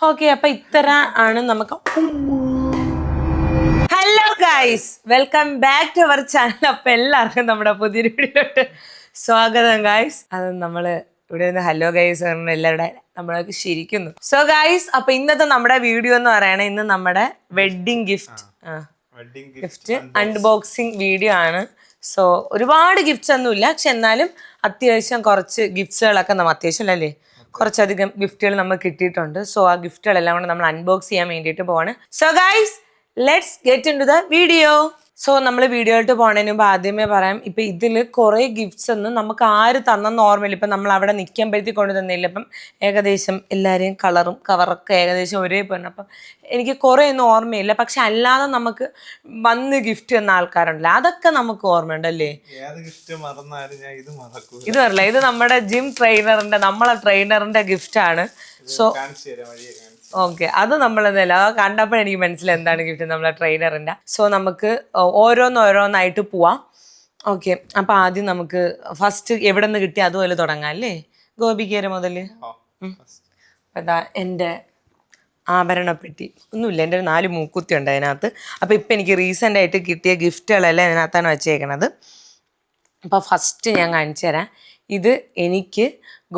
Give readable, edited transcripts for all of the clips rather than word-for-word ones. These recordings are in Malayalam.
ഓക്കെ, അപ്പൊ ഇത്ര ആണ് നമുക്ക്. Hello guys, welcome back to our channel. അപ്പൊ എല്ലാവർക്കും നമ്മുടെ പുതിയൊരു വീഡിയോയിലോട്ട് സ്വാഗതം ഗൈസ്. അത് നമ്മള് ഇവിടെ നിന്ന് ഹലോ ഗൈസ് എല്ലാവരുടെ നമ്മളൊക്കെ ശരിക്കുന്നു. സോ ഗൈസ്, അപ്പൊ ഇന്നത്തെ നമ്മുടെ വീഡിയോ എന്ന് പറയണേ, ഇന്ന് നമ്മുടെ വെഡിങ് ഗിഫ്റ്റ് അൺബോക്സിങ് വീഡിയോ ആണ്. സോ ഒരുപാട് ഗിഫ്റ്റ്സ് ഒന്നും ഇല്ല, പക്ഷെ എന്നാലും അത്യാവശ്യം കുറച്ച് ഗിഫ്റ്റ്സുകളൊക്കെ നമ്മൾ അത്യാവശ്യം അല്ലേ കുറച്ചധികം ഗിഫ്റ്റുകൾ നമുക്ക് കിട്ടിയിട്ടുണ്ട്. സോ ആ ഗിഫ്റ്റുകളെല്ലാം കൂടെ നമ്മൾ അൺബോക്സ് ചെയ്യാൻ വേണ്ടിയിട്ട് പോവാണ്. So guys, let's get into the video. So നമ്മൾ വീഡിയോയിലോട്ട് പോണതിന് മുമ്പ് ആദ്യമേ പറയാം, ഇപ്പം ഇതിൽ കുറേ ഗിഫ്റ്റ്സ് ഒന്നും നമുക്ക് ആര് തന്നെന്ന് ഓർമ്മയില്ല. ഇപ്പം നമ്മൾ അവിടെ നിൽക്കുമ്പോഴത്തേക്ക് കൊണ്ട് തന്നില്ല. ഇപ്പം ഏകദേശം എല്ലാവരെയും കളറും കവറൊക്കെ ഏകദേശം ഒരേപോലെ. അപ്പം എനിക്ക് കുറേ ഒന്നും ഓർമ്മയില്ല, പക്ഷെ അല്ലാതെ നമുക്ക് വന്ന് ഗിഫ്റ്റ് തന്ന ആൾക്കാരുണ്ടല്ലോ, അതൊക്കെ നമുക്ക് ഓർമ്മയുണ്ടല്ലേ. ഇത് പറയില്ല, ഇത് നമ്മുടെ ജിം ട്രെയിനറിന്റെ, നമ്മളെ ട്രെയിനറിന്റെ ഗിഫ്റ്റ് ആണ്. സോ ഓക്കെ, അത് നമ്മളെന്നല്ല, കണ്ടപ്പോൾ എനിക്ക് മനസ്സിലായി എന്താണ് ഗിഫ്റ്റ്, നമ്മളെ ട്രെയിനറിന്റെ. സോ നമുക്ക് ഓരോന്നായിട്ട് പോവാം. ഓക്കെ, അപ്പൊ ആദ്യം നമുക്ക് ഫസ്റ്റ് എവിടെ നിന്ന് കിട്ടി അതുപോലെ തുടങ്ങാം അല്ലേ. ഗോപികേര മുതല്. അതാ എൻ്റെ ആഭരണപ്പെട്ടി. ഒന്നുമില്ല, എൻ്റെ ഒരു 4 മൂക്കുത്തി ഉണ്ട് അതിനകത്ത്. അപ്പം ഇപ്പം എനിക്ക് റീസെൻ്റ് ആയിട്ട് കിട്ടിയ ഗിഫ്റ്റുകളെല്ലാം ഇതിനകത്താണ് വെച്ചേക്കണത്. അപ്പോൾ ഫസ്റ്റ് ഞാൻ കാണിച്ചു തരാം. ഇത് എനിക്ക്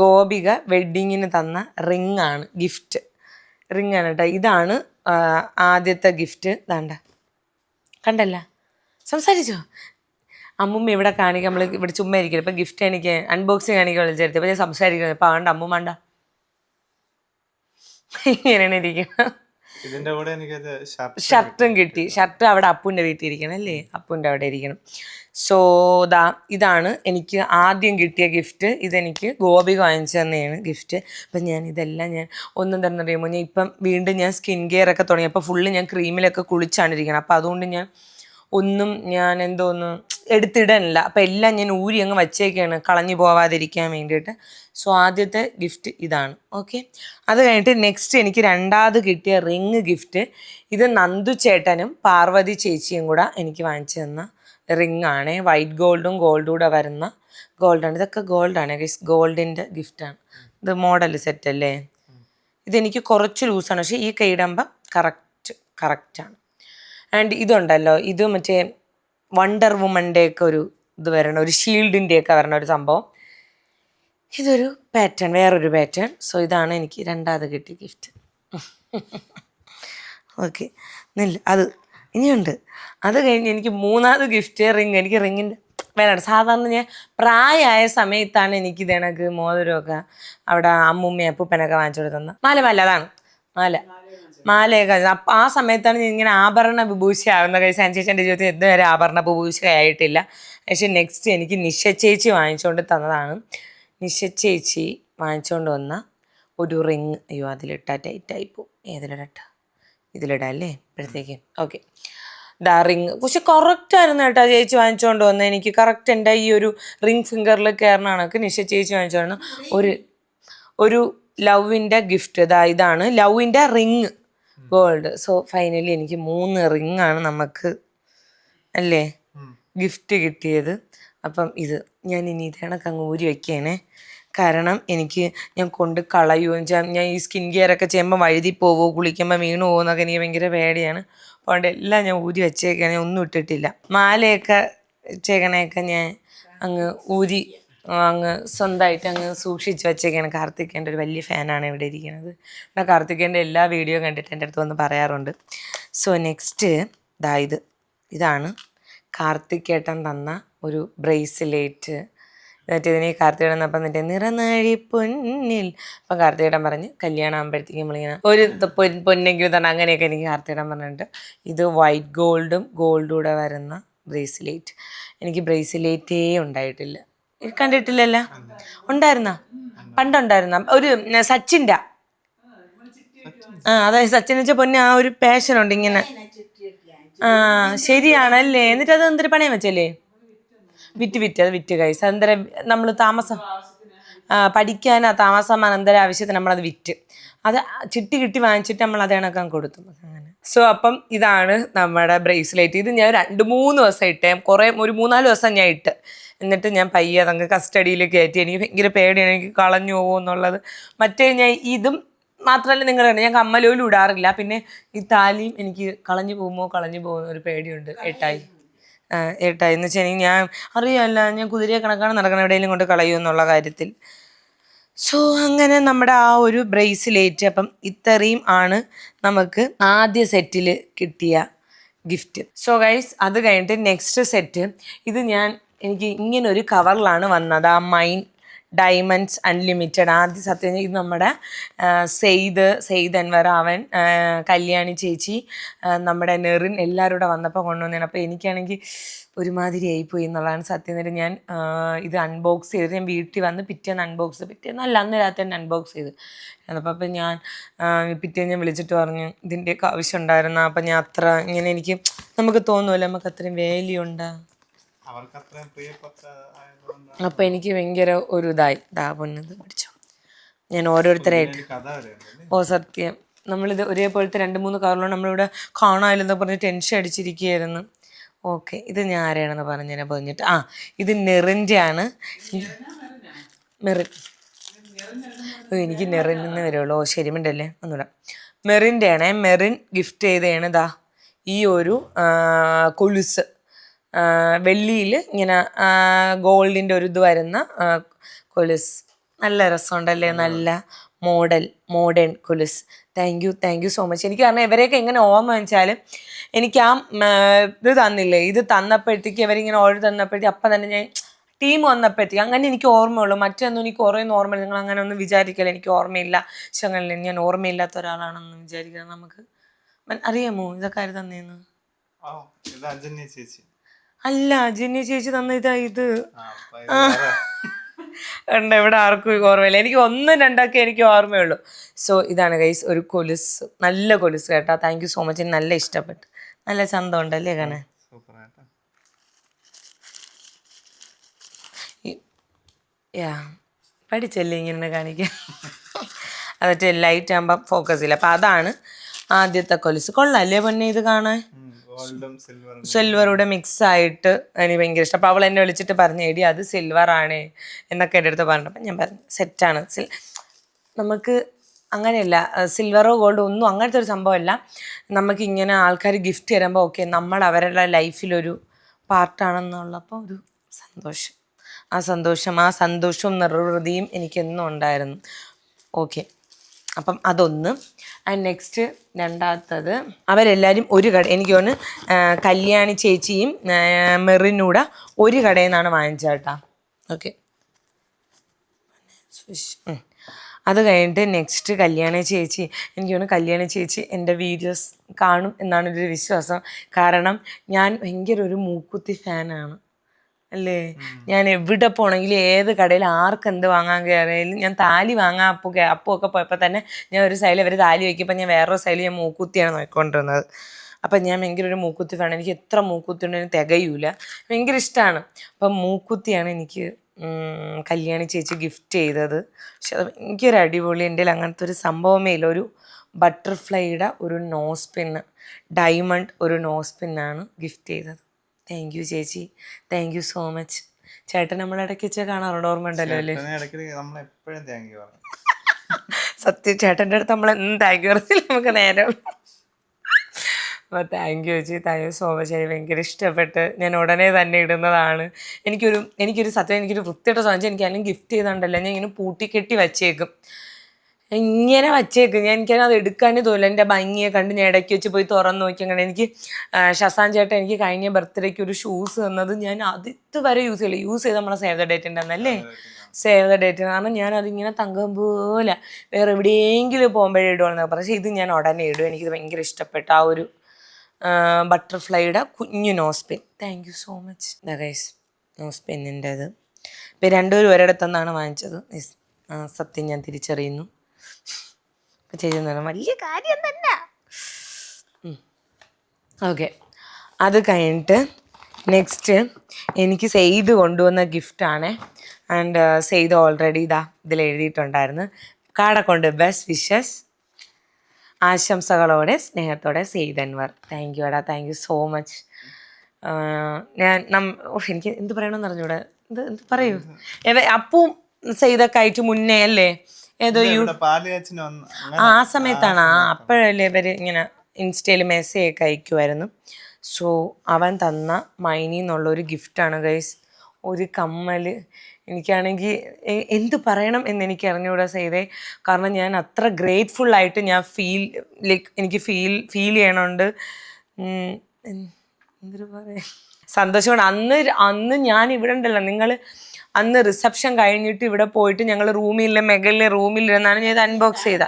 ഗോപിക വെഡ്ഡിങ്ങിന് തന്ന റിങ്ങാണ്, ഗിഫ്റ്റ് റിങ്ങാണ് കേട്ടോ. ഇതാണ് ആദ്യത്തെ ഗിഫ്റ്റ്. ഇതാണ്ട, കണ്ടല്ല, സംസാരിച്ചോ. അമ്മൂമ്മ ഇവിടെ കാണിക്കുക, നമ്മൾ ഇവിടെ ചുമ്മാ ഇരിക്കില്ല. ഇപ്പം ഗിഫ്റ്റ് എനിക്ക് അൺബോക്സിങ് കാണിക്കാൻ വിളിച്ചെടുത്ത്, അപ്പം ഞാൻ സംസാരിക്കുന്നത്. അപ്പം ആണ്ട് അമ്മൂമ്മണ്ട ഇങ്ങനെയാണ് ഇരിക്കുന്നത്. ഇതിന്റെ കൂടെ എനിക്ക് ഷർട്ടും കിട്ടി. ഷർട്ട് അവിടെ അപ്പൂൻ്റെ വീട്ടിൽ ഇരിക്കണം അല്ലേ, അപ്പൂൻ്റെ അവിടെ ഇരിക്കണം. സോ ഇതാണ് എനിക്ക് ആദ്യം കിട്ടിയ ഗിഫ്റ്റ്. ഇതെനിക്ക് ഗോപിക വാങ്ങിച്ചു തന്നെയാണ് ഗിഫ്റ്റ്. അപ്പം ഞാൻ ഇതെല്ലാം ഒന്നും തന്നെ അറിയുമ്പോൾ ഇപ്പം വീണ്ടും ഞാൻ സ്കിൻ കെയർ ഒക്കെ തുടങ്ങി. അപ്പോൾ ഫുള്ള് ഞാൻ ക്രീമിലൊക്കെ കുളിച്ചാണ് ഇരിക്കണം. അപ്പോൾ അതുകൊണ്ട് ഞാൻ എന്തോന്ന് എടുത്തിടാനില്ല. അപ്പം എല്ലാം ഞാൻ ഊരി അങ്ങ് വച്ചേക്കാണ്, കളഞ്ഞു പോവാതിരിക്കാൻ വേണ്ടിയിട്ട്. സോ ആദ്യത്തെ ഗിഫ്റ്റ് ഇതാണ്. ഓക്കെ, അത് കഴിഞ്ഞിട്ട് നെക്സ്റ്റ് എനിക്ക് രണ്ടാമത് കിട്ടിയ റിങ് ഗിഫ്റ്റ്. ഇത് നന്ദു ചേട്ടനും പാർവതി ചേച്ചിയും കൂടെ എനിക്ക് വാങ്ങിച്ചു തന്ന റിങ് ആണ്. വൈറ്റ് ഗോൾഡും കൂടെ വരുന്ന ഗോൾഡാണ്. ഇതൊക്കെ ഗോൾഡാണ് ഗൈസ്, ഗോൾഡിൻ്റെ ഗിഫ്റ്റാണ്. ഇത് മോഡൽ സെറ്റ് അല്ലേ. ഇതെനിക്ക് കുറച്ച് ലൂസാണ്, പക്ഷേ ഈ കൈയിടുമ്പം കറക്റ്റാണ്. ആൻഡ് ഇതുണ്ടല്ലോ, ഇത് മറ്റേ വണ്ടർ വുമൻ്റെയൊക്കെ ഒരു ഇത് വരണ, ഒരു ഷീൽഡിൻ്റെയൊക്കെ വരണ ഒരു സംഭവം. ഇതൊരു പാറ്റേൺ, വേറൊരു പാറ്റേൺ. സോ ഇതാണ് എനിക്ക് രണ്ടാമത് കിട്ടിയ ഗിഫ്റ്റ്. ഓക്കെ, അത് ഇനിയുണ്ട്. അത് കഴിഞ്ഞ് എനിക്ക് മൂന്നാമത് ഗിഫ്റ്റ് റിങ്. എനിക്ക് റിങ്ങിൻ്റെ വേണം. സാധാരണ ഞാൻ പ്രായമായ സമയത്താണ് എനിക്ക് ഇതേണക്ക് മോതിരമൊക്കെ അവിടെ അമ്മൂമ്മയും അപ്പൂപ്പനൊക്കെ വാങ്ങിച്ചു കൊടുത്തത്. അതാണ് മാലയൊക്കെ. അപ്പം ആ സമയത്താണ് ഞാൻ ഇങ്ങനെ ആഭരണ വിഭൂഷയാവുന്ന. കഴിച്ച് അനുശേഷം ജീവിതത്തിൽ ഇതുവരെ ആഭരണ വിഭൂഷയായിട്ടില്ല. പക്ഷേ നെക്സ്റ്റ് എനിക്ക് നിഷ ചേച്ചി വാങ്ങിച്ചുകൊണ്ട് തന്നതാണ്. നിഷ ചേച്ചി വാങ്ങിച്ചുകൊണ്ട് വന്ന ഒരു റിങ്. അയ്യോ, അതിലിട്ടാ ടൈറ്റായി പോവും. ഇതിലിടാം അല്ലേ ഇപ്പോഴത്തേക്ക്. ഓക്കെ, റിങ് പക്ഷെ കറക്റ്റായിരുന്നു കേട്ടോ ചേച്ചി വാങ്ങിച്ചുകൊണ്ട് വന്നത്. എനിക്ക് കറക്റ്റ് എൻ്റെ ഈ ഒരു റിങ് ഫിംഗറിൽ കയറണക്ക് നിഷ ചേച്ചി വാങ്ങിച്ചുകൊണ്ട് ഒരു ലവിൻ്റെ ഗിഫ്റ്റ്. ഇതാണ് ലവിൻ്റെ റിങ്, ഗോൾഡ്. സോ ഫൈനലി എനിക്ക് 3 റിങ്ങാണ് നമുക്ക് അല്ലേ ഗിഫ്റ്റ് കിട്ടിയത്. അപ്പം ഇത് ഞാൻ ഇനി ഇതേണക്ക് അങ്ങ് ഊരി വയ്ക്കുകയാണേ. കാരണം ഞാൻ കൊണ്ട് കളയുമോ, ഞാൻ ഈ സ്കിൻ കെയർ ഒക്കെ ചെയ്യുമ്പോൾ വഴുതി പോവോ, കുളിക്കുമ്പോൾ വീണു പോകുമോ എന്നൊക്കെ എനിക്ക് ഭയങ്കര പേടിയാണ്. അതുകൊണ്ട് എല്ലാം ഞാൻ ഊരി വെച്ചേക്കാണ്, ഒന്നും ഇട്ടിട്ടില്ല. മാലയൊക്കെ വെച്ചേക്കണയൊക്കെ ഞാൻ അങ്ങ് ഊരി അങ്ങ് സ്വന്തമായിട്ട് അങ്ങ് സൂക്ഷിച്ച് വെച്ചേക്കാണ്. കാർത്തികേൻ്റെ ഒരു വലിയ ഫാനാണ് ഇവിടെ ഇരിക്കുന്നത്. ഇവിടെ കാർത്തികേൻ്റെ എല്ലാ വീഡിയോ കണ്ടിട്ട് എൻ്റെ അടുത്ത് വന്ന് പറയാറുണ്ട്. സോ നെക്സ്റ്റ് ഇതാണ് കാർത്തികേട്ടൻ തന്ന ഒരു ബ്രേസ്ലെറ്റ്. എന്നിട്ട് ഇതിനെ കാർത്തികേട്ടൻ തന്നപ്പം എന്നിട്ട് നിറനാഴി പൊന്നിൽ. അപ്പം കാർത്തികേട്ടൻ പറഞ്ഞ് കല്യാണം ആകുമ്പോഴത്തേക്കും നമ്മളിങ്ങനെ ഒരു പൊന്നെങ്കിലും തന്നെ അങ്ങനെയൊക്കെ എനിക്ക് കാർത്തികേട്ടൻ പറഞ്ഞിട്ട്. ഇത് വൈറ്റ് ഗോൾഡും കൂടെ വരുന്ന ബ്രേസ്ലെറ്റ്. എനിക്ക് ബ്രേസ്ലെറ്റേ ഉണ്ടായിട്ടില്ല. കണ്ടിട്ടില്ലല്ല? ഉണ്ടായിരുന്ന പണ്ടുണ്ടായിരുന്ന ഒരു സച്ചിൻ്റെ. അതായത് സച്ചിൻ വെച്ച പൊന്നെ ആ ഒരു പാഷനുണ്ട് ഇങ്ങനെ. ശരിയാണല്ലേ. എന്നിട്ട് അത് എന്തൊരു പണയം വെച്ചല്ലേ? വിറ്റ് കഴിച്ച് അനന്തരം നമ്മൾ പഠിക്കാനാ താമസം അനന്തരം ആവശ്യത്തിന് നമ്മളത് വിറ്റ് അത് ചിട്ടി കിട്ടി വാങ്ങിച്ചിട്ട് നമ്മൾ അതേണക്കാൻ കൊടുത്തു അങ്ങനെ. സോ അപ്പം ഇതാണ് നമ്മുടെ ബ്രേസ്ലെറ്റ്. ഇത് ഞാൻ 2-3 ദിവസം ഇട്ടേ, ഒരു 3-4 ദിവസം ഞാൻ ഇട്ട്. എന്നിട്ട് ഞാൻ പയ്യെ അതങ്ങ് കസ്റ്റഡിയിൽ കയറ്റി. എനിക്ക് ഭയങ്കര പേടിയാണ്, എനിക്ക് കളഞ്ഞു പോകുമെന്നുള്ളത്. മറ്റേ ഞാൻ ഇതും മാത്രമല്ല നിങ്ങൾ കണ്ടു ഞാൻ കമ്മലോലും ഇടാറില്ല. പിന്നെ ഈ താലിയും എനിക്ക് കളഞ്ഞു പോകുന്ന ഒരു പേടിയുണ്ട്. ഏട്ടായി എന്ന് വെച്ചാൽ ഞാൻ അറിയാമല്ല, ഞാൻ കുതിരയെ കണക്കാണ് നടക്കണം, എവിടെയെങ്കിലും കൊണ്ട് കളയൂ എന്നുള്ള കാര്യത്തിൽ. സോ അങ്ങനെ നമ്മുടെ ആ ഒരു ബ്രേസ്ലെറ്റ്, അപ്പം ഇത്രയും ആണ് നമുക്ക് ആദ്യ സെറ്റിൽ കിട്ടിയ ഗിഫ്റ്റ്. സോ ഗൈസ്, അത് കഴിഞ്ഞിട്ട് നെക്സ്റ്റ് സെറ്റ് ഇത് എനിക്ക് ഇങ്ങനെ ഒരു കവറിലാണ് വന്നത്. ആ മൈൻ ഡയമണ്ട്സ് അൺലിമിറ്റഡ്. ആദ്യം സത്യം ഇത് നമ്മുടെ സെയ്ദ് അൻവർ, അവൻ, കല്യാണി ചേച്ചി, നമ്മുടെ നെറിൻ എല്ലാവരും കൂടെ വന്നപ്പോൾ കൊണ്ടുവന്നതാണ്. അപ്പോൾ എനിക്കാണെങ്കിൽ ഒരുമാതിരി ആയിപ്പോയി എന്നുള്ളതാണ് സത്യം. നേരം ഞാൻ ഇത് അൺബോക്സ് ചെയ്ത് ഞാൻ വീട്ടിൽ വന്ന് പിറ്റേന്നല്ല അന്ന് രാത്രി തന്നെ അൺബോക്സ് ചെയ്ത്. അപ്പം ഞാൻ പിറ്റേന്ന് ഞാൻ വിളിച്ചിട്ട് പറഞ്ഞു ഇതിൻ്റെയൊക്കെ ആവശ്യം ഉണ്ടായിരുന്നു. അപ്പം ഞാൻ അത്ര ഇങ്ങനെ എനിക്ക് നമുക്ക് തോന്നുമല്ലോ നമുക്ക് അത്രയും വാല്യൂ ഉണ്ട്. അപ്പം എനിക്ക് ഭയങ്കര ഒരു പൊന്നത് പിടിച്ചോ. ഞാൻ ഓരോരുത്തരായിട്ട് സത്യം നമ്മളിത് ഒരേപോലത്തെ 2-3 കവറിലാണ് നമ്മളിവിടെ കാണാനില്ലെന്ന് പറഞ്ഞ് ടെൻഷൻ അടിച്ചിരിക്കുകയായിരുന്നു. ഓക്കെ, ഇത് ഞാൻ ആരെയാണെന്ന് പറഞ്ഞാൽ പറഞ്ഞിട്ട് ഇത് നെറിൻ്റെ ആണ്. മെറിൻ, എനിക്ക് നെറിന്ന് വരുള്ളൂ. ശരി മിണ്ടല്ലേ, ഒന്നുകൂടെ. മെറിൻ്റെ ആണേ. മെറിൻ ഗിഫ്റ്റ് ചെയ്തതാണ് ഈ ഒരു കൊലുസ്. വെള്ളിയിൽ ഇങ്ങനെ ഗോൾഡിൻ്റെ ഒരു ഇത് വരുന്ന കൊലുസ്. നല്ല രസമുണ്ടല്ലേ, നല്ല മോഡേൺ കൊലുസ്. Thank you so much. എനിക്ക് കാരണം ഇവരെയൊക്കെ എങ്ങനെ ഓർമ്മ വെച്ചാൽ എനിക്ക് ഇത് തന്നില്ലേ, ഇത് തന്നപ്പോഴത്തേക്ക് ഇവരിങ്ങനെ ഓർഡർ തന്നപ്പോഴത്തേക്ക് അപ്പം തന്നെ ഞാൻ ടീം വന്നപ്പോഴത്തേക്ക് അങ്ങനെ എനിക്ക് ഓർമ്മയുള്ളൂ. മറ്റൊന്നും എനിക്ക് കുറേയൊന്നും ഓർമ്മയില്ല. നിങ്ങൾ അങ്ങനെ ഒന്നും വിചാരിക്കില്ല എനിക്ക് ഓർമ്മയില്ല. പക്ഷെ അങ്ങനെ ഞാൻ ഓർമ്മയില്ലാത്ത ഒരാളാണെന്ന് വിചാരിക്കുന്നത്. നമുക്ക് അറിയാമോ ഇതൊക്കെ ആര് തന്നേന്ന്? അല്ല, അജന്യ ചേച്ചി തന്ന ഇത് ഉണ്ട്. ഇവിടെ ആർക്കും ഓർമ്മയില്ല. എനിക്ക് 1-2 എനിക്ക് ഓർമ്മയുള്ളൂ. സോ ഇതാണ് ഗൈസ് ഒരു കൊലുസ്, നല്ല കൊലുസ് കേട്ടോ. Thank you so much. എനിക്ക് നല്ല ഇഷ്ടപ്പെട്ടു. നല്ല ചന്തം ഉണ്ടല്ലേ കാണാൻ. പഠിച്ചല്ലേ ഇങ്ങനെ കാണിക്കാൻ. അതൊക്കെ ലൈറ്റ് ആകുമ്പോൾ ഫോക്കസ് ഇല്ല. അപ്പം അതാണ് ആദ്യത്തെ കൊലുസ്. കൊള്ളാല്ലേ പൊന്നെ ഇത് കാണാൻ. സിൽവറൂടെ മിക്സ് ആയിട്ട് എനിക്ക് ഭയങ്കര ഇഷ്ടം. അപ്പോൾ അവൾ എന്നെ വിളിച്ചിട്ട് പറഞ്ഞു എടി അത് സിൽവറാണ് എന്നൊക്കെ എൻ്റെ അടുത്ത് പറഞ്ഞു. അപ്പം ഞാൻ പറഞ്ഞു സെറ്റാണ്. നമുക്ക് അങ്ങനെയല്ല, സിൽവറോ ഗോൾഡോ ഒന്നും അങ്ങനത്തെ ഒരു സംഭവമല്ല. നമുക്കിങ്ങനെ ആൾക്കാർ ഗിഫ്റ്റ് തരുമ്പോൾ ഓക്കെ നമ്മൾ അവരുടെ ലൈഫിലൊരു പാർട്ടാണെന്നുള്ളപ്പോൾ ഒരു സന്തോഷം. ആ സന്തോഷവും നിർവൃതിയും എനിക്കെന്നും ഉണ്ടായിരുന്നു. ഓക്കെ, അപ്പം അതൊന്ന്. ആൻഡ് നെക്സ്റ്റ് രണ്ടാമത്തത് അവരെല്ലാവരും ഒരു കട, എനിക്ക് തോന്നുന്നു കല്യാണി ചേച്ചിയും മെറിനൂടെ ഒരു കടയിൽ നിന്നാണ് വാങ്ങിച്ചത് കേട്ടോ. ഓക്കെ, അത് കഴിഞ്ഞിട്ട് നെക്സ്റ്റ് കല്യാണി ചേച്ചി, എനിക്ക് തോന്നുന്നു കല്യാണി ചേച്ചി എൻ്റെ വീഡിയോസ് കാണും എന്നാണ് ഒരു വിശ്വാസം. കാരണം ഞാൻ ഭയങ്കര ഒരു മൂക്കുത്തി ഫാനാണ് അല്ലേ. ഞാൻ എവിടെ പോകണമെങ്കിലും ഏത് കടയിൽ ആർക്കെന്ത് വാങ്ങാൻ കയറിയാലും ഞാൻ താലി വാങ്ങാൻ അപ്പുമൊക്കെ പോയപ്പോൾ തന്നെ ഞാൻ ഒരു സൈഡിൽ അവർ താലി വയ്ക്കുമ്പോൾ ഞാൻ വേറൊരു സൈഡിൽ ഞാൻ മൂക്കുത്തിയാണ് നോക്കിക്കൊണ്ടിരുന്നത്. അപ്പം ഞാൻ ഭയങ്കര ഒരു മൂക്കുത്തി ഫാനാണ്. എനിക്ക് എത്ര മൂക്കുത്തി ഉണ്ടെങ്കിലും തികയൂല, ഭയങ്കര ഇഷ്ടമാണ്. അപ്പം മൂക്കുത്തിയാണ് എനിക്ക് കല്യാണി ചേച്ചി ഗിഫ്റ്റ് ചെയ്തത്. പക്ഷെ അത് ഭയങ്കര അടിപൊളി. എൻ്റെ അങ്ങനത്തെ ഒരു സംഭവമേ ഇല്ല. ഒരു ബട്ടർഫ്ലൈയുടെ ഒരു നോസ് പിന്ന്, ഡയമണ്ട് ഒരു നോസ് പിന്നാണ് ഗിഫ്റ്റ് ചെയ്തത്. താങ്ക് യു ചേച്ചി, താങ്ക് യു സോ മച്ച്. ചേട്ടൻ നമ്മളെ ഇടയ്ക്ക് വെച്ചാൽ കാണാറുണ്ട്, ഓർമ്മ ഉണ്ടല്ലോ അല്ലേ? സത്യം, ചേട്ടൻ്റെ അടുത്ത് നമ്മൾ താങ്ക് യു പറഞ്ഞില്ല നമുക്ക് നേരെ. അപ്പോൾ താങ്ക് യു ചേച്ചി, താങ്ക് യു സോ മച്ച്. എനിക്ക് ഭയങ്കര ഇഷ്ടപ്പെട്ട് ഞാൻ ഉടനെ തന്നെ ഇടുന്നതാണ്. എനിക്കൊരു സത്യം എനിക്കൊരു വൃത്തിയായിട്ട് സാധിച്ചു. എനിക്ക് അല്ലെങ്കിൽ ഗിഫ്റ്റ് ചെയ്തുകൊണ്ടല്ല, ഞാൻ ഇങ്ങനെ പൂട്ടിക്കെട്ടി വച്ചേക്കും, ഇങ്ങനെ വച്ചേക്കും. എനിക്കത് എടുക്കാനേ തോന്നില്ല. എൻ്റെ ഭംഗിയെ കണ്ട് ഞാൻ ഇടയ്ക്ക് വെച്ച് പോയി തുറന്ന് നോക്കി. അങ്ങനെ എനിക്ക് ഷസാൻ ചേട്ടൻ എനിക്ക് കഴിഞ്ഞ ബർത്ത്ഡേക്ക് ഒരു ഷൂസ് തന്നത് ഞാൻ വരെ യൂസ് ചെയ്ത് നമ്മളെ സേവ് ദ ഡേറ്റ് ഉണ്ടെന്നല്ലേ, സേവ് ദ ഡേറ്റ്. കാരണം ഞാനതിങ്ങനെ തങ്കം പോലെ വേറെ എവിടെയെങ്കിലും പോകുമ്പോഴേ ഇടുവാണെന്നൊക്കെ. പക്ഷേ ഇത് ഞാൻ ഉടനെ ഇടും. എനിക്കിത് ഭയങ്കര ഇഷ്ടപ്പെട്ടു. ആ ഒരു ബട്ടർഫ്ലൈയുടെ കുഞ്ഞു nose pin. Thank you so much. Guys nose പിന്നിൻ്റെത് ഇപ്പം രണ്ടുപേരും ഒരിടത്തുനിന്നാണ് വാങ്ങിച്ചത്. സത്യം ഞാൻ തിരിച്ചറിയുന്നു. ചെയ്യുന്നതാണ് വലിയ കാര്യം തന്നെ. ഓക്കെ, അത് കഴിഞ്ഞിട്ട് നെക്സ്റ്റ് എനിക്ക് സെയ്ത് കൊണ്ടുവന്ന ഗിഫ്റ്റാണ്. ആൻഡ് സെയ്ത് ഓൾറെഡി ഇതിൽ എഴുതിയിട്ടുണ്ടായിരുന്നു. കാടക്കൊണ്ട് ബെസ്റ്റ് വിഷസ്, ആശംസകളോടെ സ്നേഹത്തോടെ സെയ്ദ് അൻവർ. താങ്ക് യു എടാ, താങ്ക് യു സോ മച്ച്. ഞാൻ എനിക്ക് എന്ത് പറയണമെന്ന് അറിഞ്ഞൂടെ, എന്ത് പറയൂ. അപ്പവും ചെയ്തൊക്കെ ആയിട്ട് മുന്നേ അല്ലേ ഏതോ ആ സമയത്താണ് അപ്പോഴല്ലേ ഇവര് ഇങ്ങനെ ഇൻസ്റ്റയിൽ മെസ്സേജ് ഒക്കെ അയക്കുമായിരുന്നു. സോ അവൻ തന്ന മൈനി എന്നുള്ളൊരു ഗിഫ്റ്റാണ് ഗൈസ്. ഒരു കമ്മല് എനിക്കാണെങ്കിൽ എന്ത് പറയണം എന്ന് എനിക്ക് അറിഞ്ഞുകൂടാ ചെയ്തേ. കാരണം ഞാൻ അത്ര ഗ്രേറ്റ്ഫുൾ ആയിട്ട് ഞാൻ എനിക്ക് ഫീൽ ചെയ്യണുണ്ട്. എന്തൊരു പറയാ സന്തോഷമാണ്. അന്ന് ഞാൻ ഇവിടെ ഉണ്ടല്ലോ, നിങ്ങൾ അന്ന് റിസപ്ഷൻ കഴിഞ്ഞിട്ട് ഇവിടെ പോയിട്ട് ഞങ്ങൾ മെഗലിലെ റൂമിലിരുന്നാണ് ഞാൻ ഇത് അൺബോക്സ് ചെയ്ത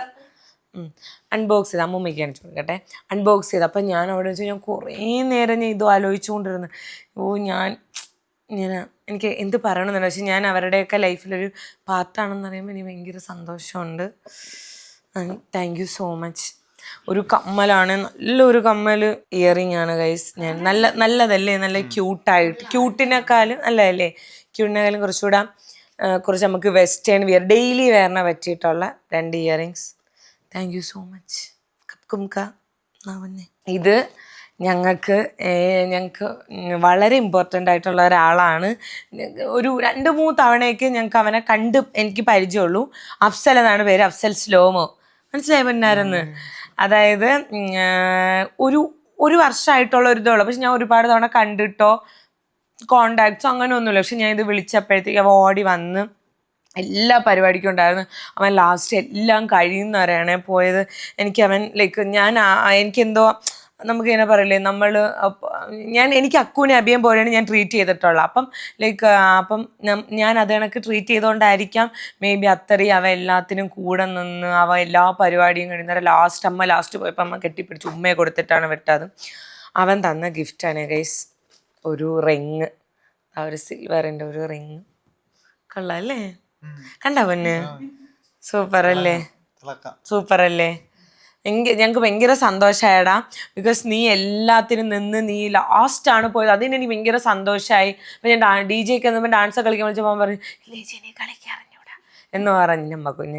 അമ്മൂമ്മയ്ക്ക് കാണിച്ചു കൊടുക്കട്ടെ. അൺബോക്സ് ചെയ്ത് അപ്പം ഞാൻ അവിടെ വെച്ച് ഞാൻ കുറേ നേരം ഞാൻ ഇതും ആലോചിച്ചുകൊണ്ടിരുന്നു. എനിക്ക് എന്ത് പറയണമെന്ന് വെച്ചാൽ ഞാൻ അവരുടെയൊക്കെ ലൈഫിലൊരു പാർട്ടാണെന്ന് പറയുമ്പോൾ എനിക്ക് ഭയങ്കര സന്തോഷമുണ്ട്. Thank you so much. ഒരു കമ്മലാണ്, നല്ലൊരു കമ്മൽ ഇയറിംഗ് ആണ് ഗൈസ്. ഞാൻ നല്ലതല്ലേ, നല്ല ക്യൂട്ടിനേക്കാളും നല്ലതല്ലേ, ക്യൂട്ടിനേക്കാളും കുറച്ച് നമുക്ക് വെസ്റ്റേൺ വിയർ ഡെയിലി വെയറിനെ പറ്റിയിട്ടുള്ള 2 earrings. Thank you so much. ഇത് ഞങ്ങൾക്ക് വളരെ ഇമ്പോർട്ടൻ്റ് ആയിട്ടുള്ള ഒരാളാണ്. ഒരു 2-3 തവണയൊക്കെ ഞങ്ങൾക്ക് അവനെ എനിക്ക് പരിചയമുള്ളൂ. അഫ്സൽ എന്നാണ് പേര്, അഫ്സൽ സ്ലോമോ. മനസ്സിലായി പൊന്നാരെന്ന്. അതായത് ഒരു വർഷമായിട്ടുള്ള ഒരു ഇതുള്ളൂ. പക്ഷെ ഞാൻ ഒരുപാട് തവണ കണ്ടിട്ടോ കോണ്ടാക്ട്സോ അങ്ങനെ ഒന്നുമില്ല. പക്ഷെ ഞാൻ ഇത് വിളിച്ചപ്പോഴത്തേക്ക് അവൻ ഓടി വന്ന് എല്ലാ പരിപാടിക്കും ഉണ്ടായിരുന്നു. അവൻ ലാസ്റ്റ് എല്ലാം കഴിയുന്നവരെയാണ് പോയത്. എനിക്കെന്തോ നമുക്കിങ്ങനെ പറയില്ലേ, എനിക്ക് അക്കുവിനെ അഭിയം പോലെയാണ് ഞാൻ ട്രീറ്റ് ചെയ്തിട്ടുള്ളത്. അപ്പം ഞാൻ അത് കണക്ക് ട്രീറ്റ് ചെയ്തുകൊണ്ടായിരിക്കാം മേ ബി അത്രയും അവ എല്ലാത്തിനും കൂടെ നിന്ന് അവ എല്ലാ പരിപാടിയും കഴിയുന്നവരെ ലാസ്റ്റ് പോയപ്പോൾ അമ്മ കെട്ടിപ്പിടിച്ച് ഉമ്മയെ കൊടുത്തിട്ടാണ് വിട്ടത്. അവൻ തന്ന ഗിഫ്റ്റാണ് ഗൈസ് ഒരു റിങ്. ആ ഒരു സിൽവറിൻ്റെ ഒരു റിങ്. കൊള്ളാല്ലേ? കണ്ട പൊന്ന്? സൂപ്പർ അല്ലേ? ഞങ്ങൾക്ക് ഭയങ്കര സന്തോഷമായടാ. ബിക്കോസ് നീ എല്ലാത്തിനും നിന്ന് നീ ലാസ്റ്റാണ് പോയത്. അതിന് എനിക്ക് ഭയങ്കര സന്തോഷമായി. അപ്പം ഞാൻ DJ ഒക്കെ വന്നപ്പോൾ ഡാൻസ് കളിക്കാൻ വിളിച്ചപ്പോൾ പറഞ്ഞു ഇല്ലേ ചേച്ചി കളിക്കാൻ അറിഞ്ഞൂടാ എന്ന് പറഞ്ഞു.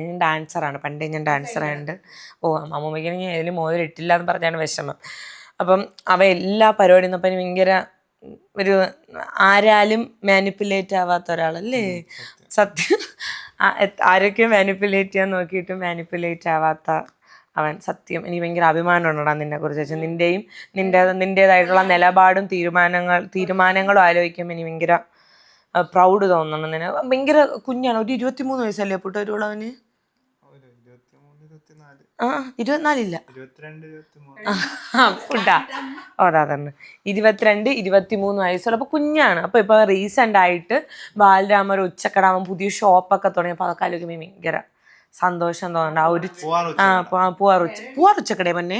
ഞാൻ ഡാൻസറാണ്, പണ്ടേ ഞാൻ ഡാൻസറായുണ്ട്. അമ്മൂമ്മയ്ക്ക് ഞാൻ ഏതിലും മോതിരിട്ടില്ല എന്ന് പറഞ്ഞാണ് വിഷമം. അപ്പം എല്ലാ പരിപാടിയും നിന്നപ്പോൾ ഭയങ്കര ഒരു ആരാലും മാനിപ്പുലേറ്റ് ആവാത്ത ഒരാളല്ലേ സത്യം. ആരൊക്കെ മാനിപ്പുലേറ്റ് ചെയ്യാൻ നോക്കിയിട്ട് മാനിപ്പുലേറ്റ് ആവാത്ത അവൻ. സത്യം എനിക്ക് ഭയങ്കര അഭിമാനമുണ്ടാ നിന്നെക്കുറിച്ച് വെച്ചാൽ. നിൻ്റേതായിട്ടുള്ള നിലപാടും തീരുമാനങ്ങളും ആലോചിക്കുമ്പോൾ എനിക്ക് ഭയങ്കര പ്രൗഡ് തോന്നണം. നിന്നെ ഭയങ്കര കുഞ്ഞാണ്, ഒരു 23 വയസ്സല്ലേ അപ്പോട്ട് വരുള്ളൂ അവന്? 24 ഫുഡാ 22-23 വയസ്സുള്ള. അപ്പോൾ കുഞ്ഞാണ്. അപ്പോൾ ഇപ്പോൾ റീസെൻ്റ് ആയിട്ട് ബാലരാമ ഉച്ചക്കടാമൻ പുതിയ ഷോപ്പൊക്കെ തുടങ്ങിയപ്പോൾ അതൊക്കെ ആലോചിക്കുമ്പോൾ ഭയങ്കര സന്തോഷം തോന്നണ്ട. പൂവാർ ഉച്ചക്കടേ പൊന്നെ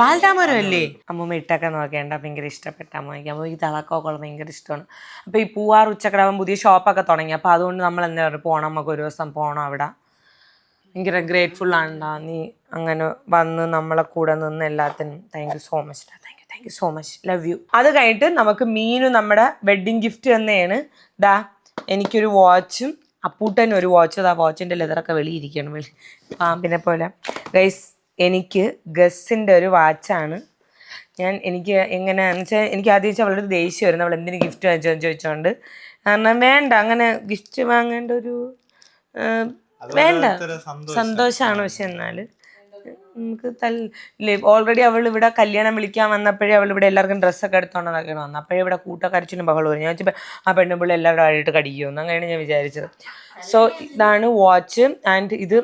ബാലരാമരം അല്ലേ? അമ്മൂമ്മ ഇട്ടൊക്കെ നോക്കേണ്ട, ഭയങ്കര ഇഷ്ടപ്പെട്ട അമ്മയ്ക്ക്. ഈ തിളക്കമൊക്കെ ഭയങ്കര ഇഷ്ടമാണ്. അപ്പോൾ ഈ പൂവാർ ഉച്ചക്കടാമൻ പുതിയ ഷോപ്പൊക്കെ തുടങ്ങി. അപ്പോൾ അതുകൊണ്ട് നമ്മൾ എന്താ പറയുക, പോകണം, നമുക്ക് ഒരു ദിവസം പോകണം അവിടെ. ഭയങ്കര ഗ്രേറ്റ്ഫുൾ ആണ്ടാ നീ അങ്ങനെ വന്ന് നമ്മളെ കൂടെ നിന്ന് എല്ലാത്തിനും. Thank you so much. Thank you so much. Love you. അത് കഴിഞ്ഞിട്ട് നമുക്ക് മീനു നമ്മുടെ വെഡ്ഡിങ് ഗിഫ്റ്റ് തന്നെയാണ്. എനിക്കൊരു വാച്ചും അപ്പൂട്ടനും ഒരു വാച്ച്. ആ വാച്ചിൻ്റെ ലെതറൊക്കെ വെളിയിരിക്കണം, പാമ്പിനെ പോലെ. ഗൈസ് എനിക്ക് ഗസ്സിൻ്റെ ഒരു വാച്ചാണ്. എനിക്ക് എങ്ങനെയാണെന്ന് വെച്ചാൽ എനിക്ക് ആദ്യം വെച്ചാൽ അവളുടെ ദേഷ്യം വരുന്നു, അവൾ എന്തിനു ഗിഫ്റ്റ് വാങ്ങിച്ചോന്ന് ചോദിച്ചോണ്ട്. കാരണം വേണ്ട, അങ്ങനെ ഗിഫ്റ്റ് വാങ്ങേണ്ട ഒരു വേണ്ട, സന്തോഷമാണ്. പക്ഷെ എന്നാൽ നമുക്ക് ഓൾറെഡി അവൾ ഇവിടെ കല്യാണം വിളിക്കാൻ വന്നപ്പോഴേ അവൾ ഇവിടെ എല്ലാവർക്കും ഡ്രസ്സൊക്കെ എടുത്തോണ്ടെന്നൊക്കെയാണ് വന്നത്. അപ്പോഴേ ഇവിടെ കൂട്ടക്കരച്ചിലും ബഹളവും. ഞാൻ വെച്ചപ്പോൾ ആ പെണ്ണുപിള്ളി എല്ലാവരും ആയിട്ട് കടിക്കുമെന്ന്, അങ്ങനെയാണ് ഞാൻ വിചാരിച്ചത്. സോ ഇതാണ് വാച്ച്. ആൻഡ് ഇത്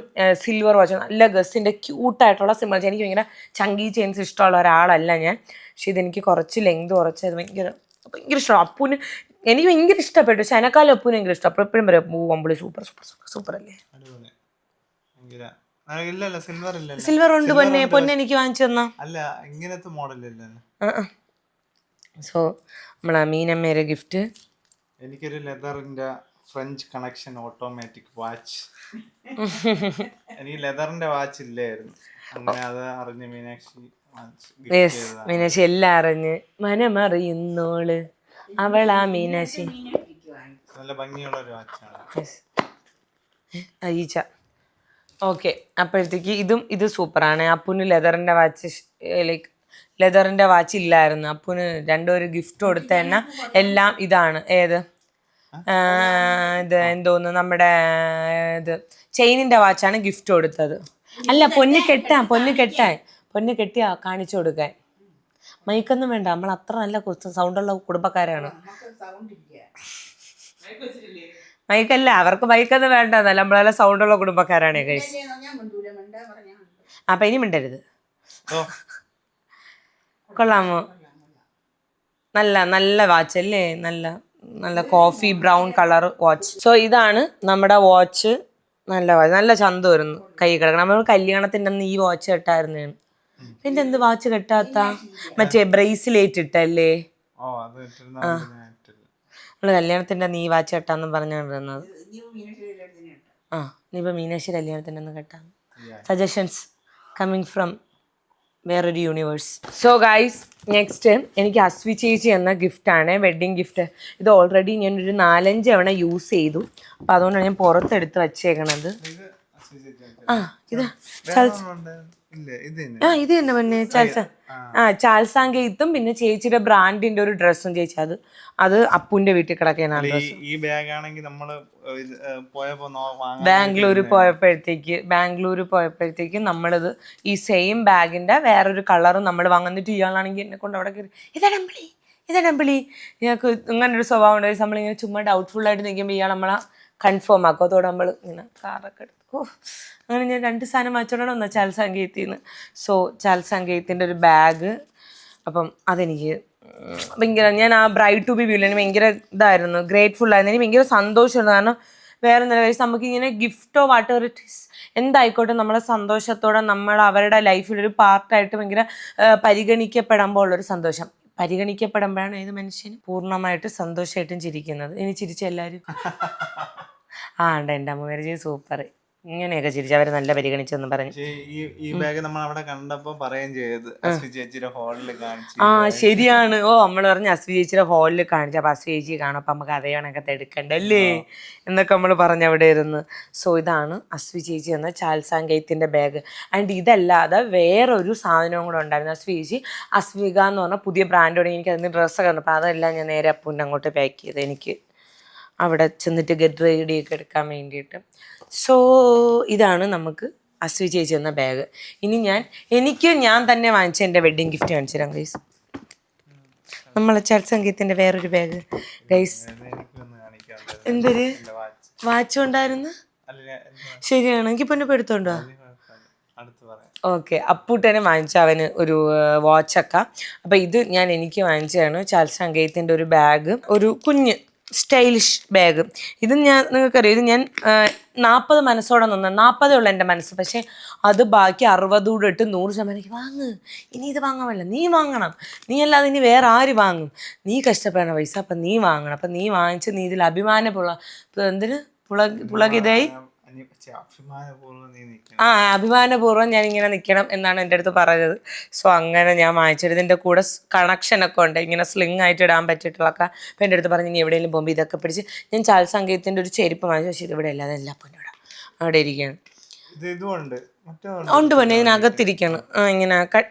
സിൽവർ വാച്ച്, നല്ല ഗസ്സിൻ്റെ ക്യൂട്ടായിട്ടുള്ള സിമ്പിൾ. എനിക്ക് ഭയങ്കര ചങ്കി ചെയിൻസ് ഇഷ്ടമുള്ള ഒരാളല്ല ഞാൻ. പക്ഷെ ഇതെനിക്ക് കുറച്ച് ലെങ്ത് കുറച്ചത് ഭയങ്കര ഇഷ്ടമാണ്. അപ്പൂന് എനിക്ക് ഭയങ്കര ഇഷ്ടപ്പെട്ടു. പക്ഷെ അതിനേക്കാളും അപ്പൂന് ഭയങ്കര ഇഷ്ടം. അപ്പോൾ എപ്പോഴും പറയാം പൂവമ്പളി സൂപ്പർ അല്ലേ? സിൽവർ ഉണ്ട് പൊന്നെ എനിക്ക് വാങ്ങിച്ചു തന്നാ. സോ നമ്മളെ മീനമ്മേരെ ഗിഫ്റ്റ്. എനിക്കൊരു ലെതറിന്റെ ഫ്രഞ്ച് കണക്ഷൻ ഓട്ടോമാറ്റിക് വാച്ച്. എനിക്ക് ലെതറിന്റെ വാച്ച് ഇല്ലായിരുന്നു, അങ്ങനെ അത് അറിഞ്ഞ് മീനാക്ഷി എല്ലാം അറിഞ്ഞ് മനമറിയുന്നോള് അവളാ മീനാക്ഷി. നല്ല ഭംഗിയുള്ള ഒരു വാച്ചാണ്. ഈച്ച. ഓക്കെ, അപ്പോഴത്തേക്ക് ഇത് സൂപ്പറാണ്. അപ്പുന് ലെതറിൻ്റെ വാച്ച് ലെതറിൻ്റെ വാച്ച് ഇല്ലായിരുന്നു. അപ്പുന് 2 ഗിഫ്റ്റ് കൊടുത്ത തന്നെ എല്ലാം ഇതാണ്. ഏത് ഇത് എന്തോന്ന് നമ്മുടെ ഇത് ചെയിനിന്റെ വാച്ചാണ് ഗിഫ്റ്റ് കൊടുത്തത്. അല്ല പൊന്ന് കെട്ടിയാ കാണിച്ചു കൊടുക്കാൻ. മൈക്കൊന്നും വേണ്ട, നമ്മൾ അത്ര നല്ല സൗണ്ടുള്ള കുടുംബക്കാരാണ്. മൈക്കല്ല, അവർക്ക് മൈക്കൊന്നും വേണ്ടന്നല്ല, നമ്മളെല്ലാം സൗണ്ടുള്ള കുടുംബക്കാരാണ് ഗൈസ്. അപ്പൊ ഇനി മിണ്ടരുത്. കൊള്ളാമോ? നല്ല നല്ല വാച്ച് അല്ലേ, നല്ല നല്ല coffee brown colour watch. So ഇതാണ് നമ്മുടെ വാച്ച്. നല്ല വാച്ച്, നല്ല ചന്ത വരുന്നു കൈ കിടക്കണം. നമ്മൾ കല്യാണത്തിൻ്റെ അന്ന് ഈ വാച്ച് കെട്ടായിരുന്നേണ്. പിന്നെ എന്ത് വാച്ച് കെട്ടാത്ത? മറ്റേ ബ്രേസ്ലെറ്റ് ഇട്ടല്ലേ? നമ്മള് കല്യാണത്തിൻ്റെ അന്ന് ഈ വാച്ച് കെട്ടാന്നും പറഞ്ഞുകൊണ്ടിരുന്നത്. ആ ഇനിയിപ്പോ മീനാക്ഷി കല്യാണത്തിൻ്റെ അന്ന് കെട്ടാം. സജഷൻസ് കമ്മിങ് ഫ്രം വേറൊരു യൂണിവേഴ്സ്. സോ ഗൈസ്, നെക്സ്റ്റ് എനിക്ക് അസ്വി ചേച്ചി എന്ന ഗിഫ്റ്റാണ്, വെഡ്ഡിങ് ഗിഫ്റ്റ്. ഇത് ഓൾറെഡി ഞാനൊരു 4-5 തവണ യൂസ് ചെയ്തു. അപ്പം അതുകൊണ്ടാണ് ഞാൻ പുറത്തെടുത്ത് വച്ചേക്കണത്. ഇത് ഇത് തന്നെ പൊന്നെ ചാൽസാങ്കെയ്ത്തും പിന്നെ ചേച്ചിയുടെ ബ്രാൻഡിന്റെ ഒരു ഡ്രസ്സും. ചേച്ചി അത് അപ്പുന്റെ വീട്ടിൽ കിടക്കുന്ന ഡ്രസ്സ്. ഈ ബാഗ് ആണെങ്കിൽ നമ്മള് ബാംഗ്ലൂർ പോയപ്പോഴത്തേക്ക് നമ്മളിത് ഈ സെയിം ബാഗിന്റെ വേറൊരു കളറും നമ്മൾ വാങ്ങുന്നിട്ട് ഇയാളാണെങ്കിൽ എന്നെ കൊണ്ട് അവിടെ കയറി ഇതടമ്പിളി ഞങ്ങൾക്ക് ഇങ്ങനൊരു സ്വഭാവം ഉണ്ടായി. നമ്മളിങ്ങനെ ചുമ്മാ ഡൗട്ട്ഫുൾ ആയിട്ട് നിൽക്കുമ്പോൾ ഇയാൾ നമ്മളെ കൺഫേം ആക്കും. അതോടെ നമ്മൾ ഇങ്ങനെ കാറൊക്കെ എടുത്ത് അങ്ങനെ ഞാൻ 2 സാധനം വാങ്ങിച്ചോണ്ടാണ് വന്നത് ചാൽസാങ്കേത്തിൽ നിന്ന്. സോ ചാൽസാങ്കേത്തിൻ്റെ ഒരു ബാഗ്. അപ്പം അതെനിക്ക് ഭയങ്കര, ഞാൻ ആ ബ്രൈഡ് ടു ബി വ്യൂവിന് ഭയങ്കര ഇതായിരുന്നു, ഗ്രേറ്റ്ഫുൾ ആയിരുന്നു. എനിക്ക് ഭയങ്കര സന്തോഷമായിരുന്നു. കാരണം വേറെ എന്താ വെച്ചാൽ നമുക്കിങ്ങനെ ഗിഫ്റ്റോ വാട്ടെവർ ഇറ്റ് ഈസ് എന്തായിക്കോട്ടെ, നമ്മളെ സന്തോഷത്തോടെ നമ്മൾ അവരുടെ ലൈഫിലൊരു പാർട്ടായിട്ട് ഭയങ്കര പരിഗണിക്കപ്പെടുമ്പോൾ ഉള്ളൊരു സന്തോഷം. പരിഗണിക്കപ്പെടുമ്പോഴാണ് ഏത് മനുഷ്യനും പൂർണ്ണമായിട്ട് സന്തോഷമായിട്ടും ചിരിക്കുന്നത്. ഇനി ചിരിച്ച എല്ലാവരും ഉണ്ട് എൻ്റെ അമ്മ സൂപ്പർ ഇങ്ങനെയൊക്കെ ചിരിച്ചു, അവര് നല്ല പരിഗണിച്ചെന്ന് പറഞ്ഞു. ഈ ബാഗ് നമ്മൾ അവിടെ കണ്ടപ്പോ പറയുകയും ചെയ്ത് അസ്വി ചേച്ചിയുടെ ഹോളിൽ കാണിച്ചു. ശരിയാണ്. നമ്മൾ പറഞ്ഞു അസ്വി ചേച്ചിയുടെ ഹോളിൽ കാണിച്ചു. അപ്പൊ അസ്വി ചേച്ചി കാണും, അപ്പൊ നമുക്ക് അതേണൊക്കെ എടുക്കണ്ടല്ലേ എന്നൊക്കെ നമ്മൾ പറഞ്ഞു അവിടെ ഇരുന്ന്. സോ ഇതാണ് അസ്വി ചേച്ചി എന്ന ചാൽസാങ്കേത്തിന്റെ ബാഗ്. ആൻഡ് ഇതല്ലാതെ വേറൊരു സാധനവും കൂടെ ഉണ്ടായിരുന്നു. അസ്വി ചേച്ചി അസ്വിക എന്ന് പറഞ്ഞ പുതിയ ബ്രാൻഡോടെ എനിക്ക് അതിന് ഡ്രസ്സൊക്കെ ഉണ്ട്. അപ്പോൾ അതെല്ലാം ഞാൻ നേരെ അപ്പൂൻ്റെ അങ്ങോട്ട് പാക്ക് ചെയ്ത് എനിക്ക് അവിടെ ചെന്നിട്ട് ഗെറ്റ് റെഡിയൊക്കെ എടുക്കാൻ വേണ്ടിയിട്ട്. സോ ഇതാണ് നമുക്ക് അസ്വി ചേച്ചി എന്ന ബാഗ്. ഇനി ഞാൻ തന്നെ വാങ്ങിച്ച എൻ്റെ വെഡ്ഡിങ് ഗിഫ്റ്റ് കാണിച്ചു തരാം ഗൈസ്. നമ്മളെ ചാൽസാങ്കേത്തിൻ്റെ വേറൊരു ബാഗ് ഗൈസ്. എന്തൊരു വാച്ച് ഉണ്ടായിരുന്നു. ശരിയാണ്, എനിക്ക് പൊന്നെ എടുത്തോണ്ടോ? ഓക്കെ, അപ്പൂട്ടനെ വാങ്ങിച്ച അവന് ഒരു വാച്ചൊക്കെ. അപ്പം ഇത് എനിക്ക് വാങ്ങിച്ചതാണ് ചാൽസാങ്കേത്തിൻ്റെ ഒരു ബാഗ്, ഒരു കുഞ്ഞ് സ്റ്റൈലിഷ് ബാഗ്. ഇത് നിങ്ങൾക്കറിയാം, ഇത് ഞാൻ 40 മനസ്സോടെ നിന്ന 40 ഉള്ള എൻ്റെ മനസ്സ്. പക്ഷേ അത് ബാക്കി 60 കൂടെ ഇട്ട് 100% വാങ്ങ്, ഇനി ഇത് വാങ്ങാൻ പറ്റില്ല, നീ വാങ്ങണം, നീ അല്ലാതെ ഇനി വേറെ ആര് വാങ്ങും, നീ കഷ്ടപ്പെടണ പൈസ, അപ്പം നീ വാങ്ങണം. അപ്പം നീ വാങ്ങിച്ച് നീ ഇതിൽ പുളകിതായി അഭിമാനപൂർവ്വം ഞാൻ ഇങ്ങനെ നിൽക്കണം എന്നാണ് എൻ്റെ അടുത്ത് പറഞ്ഞത്. സോ അങ്ങനെ ഞാൻ വാങ്ങിച്ചത്. ഇതിൻ്റെ കൂടെ കണക്ഷനൊക്കെ ഉണ്ട്, ഇങ്ങനെ സ്ലിങ് ആയിട്ട് ഇടാൻ പറ്റിയിട്ടുള്ളതൊക്കെ. അപ്പം എൻ്റെ അടുത്ത് പറഞ്ഞ് ഇനി എവിടെയെങ്കിലും പോകുമ്പോൾ ഇതൊക്കെ പിടിച്ച്. ഞാൻ ചാൽസാങ്കേത്തിൻ്റെ ഒരു ചെരുപ്പ് വാങ്ങിച്ചു. പക്ഷേ ഇതിവിടെ അല്ലാതെ എല്ലാ പൊന്നും ഇടാം, അവിടെ ഇരിക്കുകയാണ്. ഉണ്ട് പൊന്നെ, ഇതിനകത്തിരിക്കണം.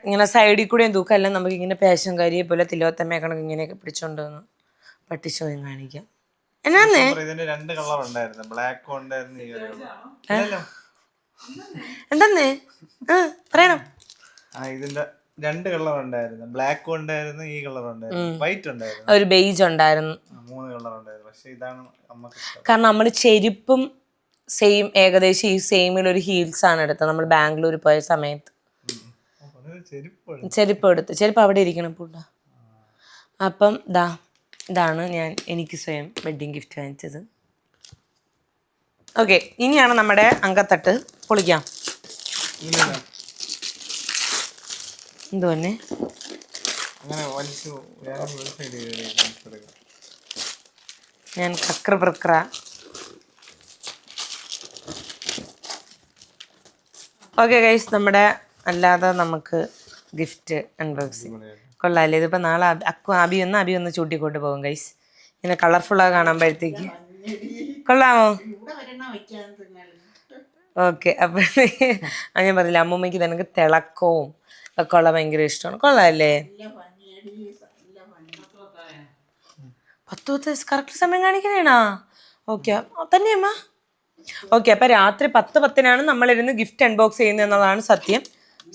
ഇങ്ങനെ സൈഡിൽ കൂടെയും തൂക്കമെല്ലാം നമുക്ക് ഇങ്ങനെ പേശം കരിയെ പോലെ തിലോത്തമ്മയെ കണക്ക് ഇങ്ങനെയൊക്കെ പിടിച്ചോണ്ട് വന്ന് പട്ടിശോയും കാണിക്കാം. എന്നാന്നേ രണ്ട് കളർ ഉണ്ടായിരുന്നു, ബ്ലാക്ക് ഉണ്ടായിരുന്നു. എന്താന്നേ പറയണം. ഇതിന്റെ 2 കളർ ഉണ്ടായിരുന്നു, ബ്ലാക്ക് ഉണ്ടായിരുന്നു, ഈ കളർ ഉണ്ടായിരുന്നു, വൈറ്റ് ഉണ്ടായിരുന്നു, ഒരു ബേജ് ഉണ്ടായിരുന്നു, 3 കളർ ഉണ്ടായിരുന്നു. പക്ഷെ ഇതാണ് നമുക്ക് കാരണം നമ്മൾ ചെരുപ്പും സെയിം ഏകദേശം ഈ സെയിമിൽ ഒരു ഹീൽസ് ആണ് എടുത്തത് നമ്മൾ ബാംഗ്ലൂർ പോയ സമയത്ത്. ചെരുപ്പ് അവിടെ ഇരിക്കണം പൂട്ട. അപ്പം ഇതാണ് എനിക്ക് സ്വയം വെഡ്ഡിങ് ഗിഫ്റ്റ് വാങ്ങിച്ചത്. ഓക്കെ, ഇനിയാണ് നമ്മുടെ അങ്കത്തട്ട് പൊളിക്കാം. എന്തോന്നെ ഞാൻ കക്ര. ഓക്കെ ഗൈസ്, നമ്മുടെ അല്ലാതെ നമുക്ക് ഗിഫ്റ്റ് അൺബോക്സിങ് കൊള്ളാമല്ലേ. ഇതിപ്പോൾ നാളെ അബി ഒന്ന് ചൂട്ടിക്കൊണ്ട് പോകും ഗൈസ്. ഇങ്ങനെ കളർഫുള്ളായി കാണുമ്പോഴത്തേക്ക് കൊള്ളാമോ? ഓക്കെ, അപ്പം ഞാൻ പറഞ്ഞില്ല അമ്മൂമ്മയ്ക്ക് നിനക്ക് തിളക്കവും ഒക്കെ ഉള്ള ഭയങ്കര ഇഷ്ടമാണ്. കൊള്ളാമല്ലേ? 10 കറക്റ്റ് സമയം കാണിക്കണേണാ? ഓക്കെ തന്നെയമ്മ. ഓക്കെ, അപ്പം രാത്രി 10:10 നമ്മളിരുന്ന് ഗിഫ്റ്റ് അൺബോക്സ് ചെയ്യുന്നത് എന്നുള്ളതാണ് സത്യം.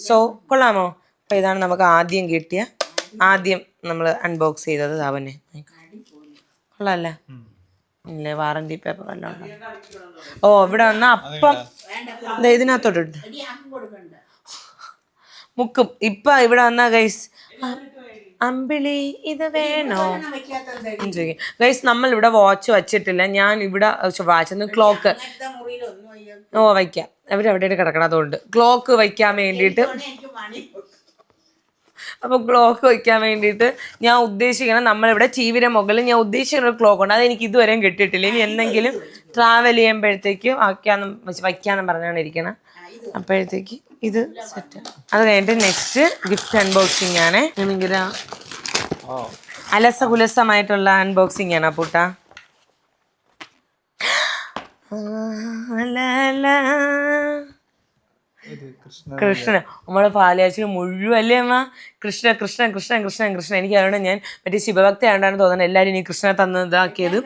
സോ കൊള്ളാമോ? അപ്പം ഇതാണ് നമുക്ക് ആദ്യം നമ്മൾ അൺബോക്സ് ചെയ്തത്. അവനെ കൊള്ളാല്ലേ? ഇല്ലേ, വാറന്റി പേപ്പർ എല്ലാം ഉണ്ട്. ഓ ഇവിടെ വന്ന അപ്പം ഇതിനകത്തോട്ട് മുക്കും. ഇപ്പം ഇവിടെ വന്ന ഗൈസ് അമ്പിളി ഇത് വേണോ ഗൈസ്, നമ്മൾ ഇവിടെ വാച്ച് വച്ചിട്ടില്ല. ഞാൻ ഇവിടെ വാച്ച് ക്ലോക്ക് വയ്ക്കാം. അവരെവിടെ കിടക്കണതുകൊണ്ട് ക്ലോക്ക് വയ്ക്കാൻ വേണ്ടിയിട്ട്. അപ്പൊ ക്ലോക്ക് വയ്ക്കാൻ വേണ്ടിയിട്ട് ഞാൻ ഉദ്ദേശിക്കണം, നമ്മളിവിടെ ടിവിയുടെ മുകളിൽ ഞാൻ ഉദ്ദേശിക്കുന്ന ഒരു ക്ലോക്ക് ഉണ്ട്. അതെനിക്ക് ഇതുവരെയും കിട്ടിയിട്ടില്ല. ഇനി എന്തെങ്കിലും ട്രാവൽ ചെയ്യുമ്പോഴത്തേക്ക് വയ്ക്കാന്നും പറഞ്ഞാണ് ഇരിക്കണം. അപ്പോഴത്തേക്ക് ഇത് സെറ്റ്. അത് കഴിഞ്ഞിട്ട് നെക്സ്റ്റ് ഗിഫ്റ്റ് അൺബോക്സിങ് ആണ്. ഭയങ്കര അലസകുലസമായിട്ടുള്ള അൺബോക്സിങ് ആണ് പൂട്ട. കൃഷ്ണ നമ്മളെ പാലാച്ചിന് മുഴുവൻ അല്ലേ അമ്മ? കൃഷ്ണ കൃഷ്ണ കൃഷ്ണ കൃഷ്ണ കൃഷ്ണ. എനിക്ക് അതുകൊണ്ട് ഞാൻ മറ്റേ ശിവഭക്തി ആണ്ടാണ് തോന്നുന്നത് എല്ലാവരും ഇനി കൃഷ്ണനെ തന്ന് ഇതാക്കിയത്.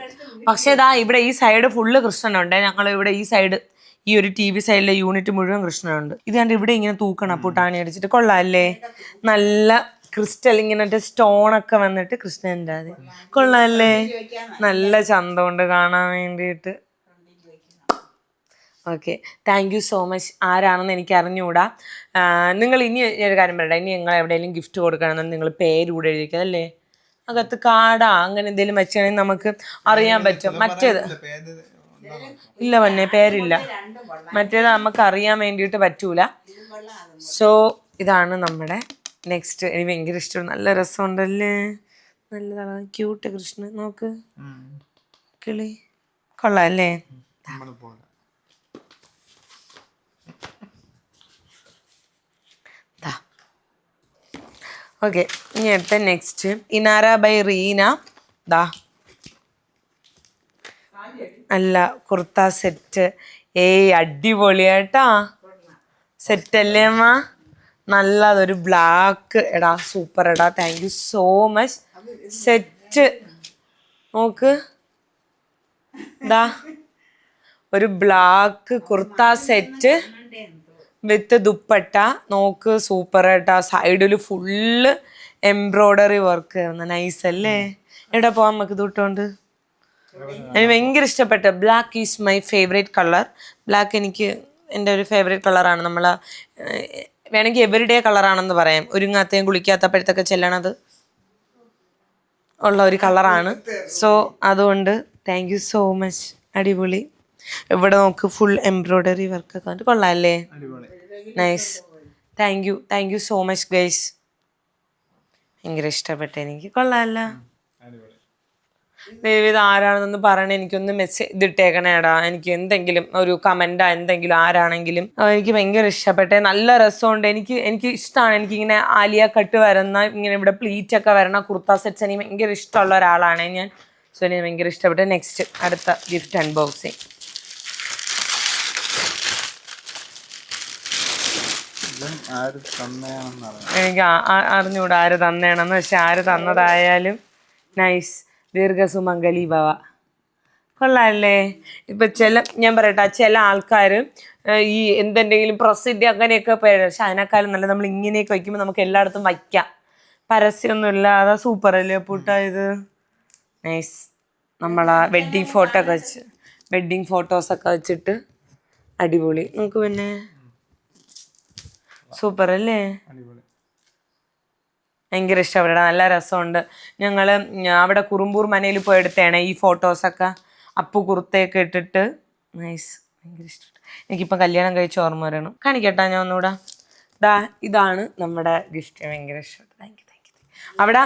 പക്ഷേ ഇതാ ഇവിടെ ഈ സൈഡ് ഫുള്ള് കൃഷ്ണനുണ്ട്. ഞങ്ങൾ ഇവിടെ ഈ സൈഡ് ഈ ഒരു TV സൈഡിലെ യൂണിറ്റ് മുഴുവൻ കൃഷ്ണനുണ്ട്. ഇത് കണ്ട് ഇവിടെ ഇങ്ങനെ തൂക്കണം പൂട്ടാണി അടിച്ചിട്ട്. കൊള്ളാല്ലേ? നല്ല ക്രിസ്റ്റൽ ഇങ്ങനെ സ്റ്റോണൊക്കെ വന്നിട്ട് കൃഷ്ണൻ്റെ അത് കൊള്ളാല്ലേ? നല്ല ചന്തമുണ്ട് കാണാൻ വേണ്ടിയിട്ട്. Okay, thank you so much. ആരാണെന്ന് എനിക്ക് അറിഞ്ഞുകൂടാ. നിങ്ങൾ ഇനി ഒരു കാര്യം പറയട്ടെ, ഇനി നിങ്ങൾ എവിടെയെങ്കിലും ഗിഫ്റ്റ് കൊടുക്കണമെന്ന് നിങ്ങൾ പേര് കൂടെ എഴുതിക്കുക അല്ലേ? അകത്ത് കാർഡാ അങ്ങനെ എന്തെങ്കിലും വെച്ചാണെങ്കിൽ നമുക്ക് അറിയാൻ പറ്റും. മറ്റേത് ഇല്ല വന്നെ പേരില്ല. മറ്റേത് നമുക്ക് അറിയാൻ വേണ്ടിയിട്ട് പറ്റൂല. സോ ഇതാണ് നമ്മുടെ നെക്സ്റ്റ്. എനിക്ക് ഭയങ്കര ഇഷ്ടമാണ്. നല്ല രസമുണ്ടല്ലേ? നല്ലതാണ്. ക്യൂട്ട് കൃഷ്ണൻ നോക്ക്, കിളി കൊള്ളാം അല്ലേ? ഓക്കെ, ഇനി അടുത്ത നെക്സ്റ്റ് ഇനാര ബൈ റീന. ദാ അല്ല കുർത്ത സെറ്റ്. അടിപൊളിയാട്ടാ. സെറ്റ് അല്ലേ അമ്മ? നല്ലതൊരു ബ്ലാക്ക്. എടാ സൂപ്പർ എടാ, thank you so much. Set നോക്ക്, ദാ ഒരു ബ്ലാക്ക് കുർത്ത സെറ്റ് വിത്ത് ദുപ്പട്ട. നോക്ക് സൂപ്പർ ആയിട്ടാ. സൈഡിൽ ഫുള്ള് എംബ്രോയ്ഡറി വർക്ക് ആയിരുന്നു. നൈസ് അല്ലേ? എവിടെ പോവാൻ നമുക്ക് ഇതുകൊണ്ട്? എനിക്ക് ഭയങ്കര ഇഷ്ടപ്പെട്ടു. Black is my favourite colour. Black എനിക്ക് എൻ്റെ ഒരു ഫേവറേറ്റ് കളറാണ്. നമ്മൾ വേണമെങ്കിൽ എവരിഡേ കളറാണെന്ന് പറയാം. ഒരുങ്ങാത്തയും കുളിക്കാത്തപ്പോഴത്തൊക്കെ ചെല്ലണത് ഉള്ള ഒരു കളറാണ്. സോ അതുകൊണ്ട് താങ്ക് യു സോ മച്ച്. അടിപൊളി. ഇവിടെ നോക്ക് ഫുൾ എംബ്രോയ്ഡറി വർക്കൊക്കെ വന്നിട്ട് കൊള്ളാമല്ലേ? Nice. Thank you so much guys. ഭയങ്കര ഇഷ്ടപ്പെട്ടു എനിക്ക്. കൊള്ളാമല്ല? ഇത് ആരാണെന്നൊന്ന് പറയണേ. എനിക്കൊന്ന് മെസ്സേജ് ഇതിട്ടേക്കണേടാ. എനിക്ക് എന്തെങ്കിലും ഒരു കമൻറ്റാ എന്തെങ്കിലും ആരാണെങ്കിലും. എനിക്ക് ഭയങ്കര ഇഷ്ടപ്പെട്ടെ. നല്ല രസമുണ്ട്. എനിക്ക് ഇഷ്ടമാണ്. എനിക്കിങ്ങനെ ആലിയ കട്ട് വരുന്ന ഇങ്ങനെ ഇവിടെ പ്ലീറ്റൊക്കെ വരണ കുർത്ത സെറ്റ്സ് എനിക്ക് ഭയങ്കര ഇഷ്ടമുള്ള ഒരാളാണ് ഞാൻ. സോ എനിക്ക് ഭയങ്കര ഇഷ്ടപ്പെട്ടു. നെക്സ്റ്റ് അടുത്ത ഗിഫ്റ്റ് അൺബോക്സിങ്. എനിക്ക് അറിഞ്ഞൂടാ ആര് തന്നേണെന്ന്. പക്ഷെ ആര് തന്നതായാലും നൈസ്. ദീർഘസുമംഗലി ഭവ. കൊള്ളാമല്ലേ? ഇപ്പം ഞാൻ പറയട്ടെ, ചില ആൾക്കാർ ഈ എന്തെങ്കിലും പ്രസിദ്ധി അങ്ങനെയൊക്കെ പേര്. പക്ഷെ അതിനേക്കാളും നല്ല നമ്മൾ ഇങ്ങനെയൊക്കെ വയ്ക്കുമ്പോൾ നമുക്ക് എല്ലായിടത്തും വയ്ക്കാം. പരസ്യമൊന്നും ഇല്ലാതെ സൂപ്പർ അല്ലേ പൂട്ടാ ഇത്? നൈസ്. നമ്മളാ വെഡ്ഡിങ് ഫോട്ടോസൊക്കെ വെച്ചിട്ട് അടിപൊളി. നമുക്ക് പിന്നെ സൂപ്പർ അല്ലേ? ഭയങ്കര ഇഷ്ടപ്പെട്ട. നല്ല രസമുണ്ട്. ഞങ്ങൾ അവിടെ കുറുമ്പൂർ മനയിൽ പോയി എടുത്തതാണ് ഈ ഫോട്ടോസൊക്കെ. അപ്പു കുർത്തയൊക്കെ ഇട്ടിട്ട് നൈസ്. ഭയങ്കര ഇഷ്ടപ്പെട്ടു. എനിക്കിപ്പം കല്യാണം കഴിച്ച ഓർമ്മ വരണം. കാണിക്കട്ടാ ഞാൻ ഒന്നുകൂടെ. ഇതാണ് നമ്മുടെ ഗിഫ്റ്റ്. ഭയങ്കര ഇഷ്ടപ്പെട്ടു. Thank you. അവിടെ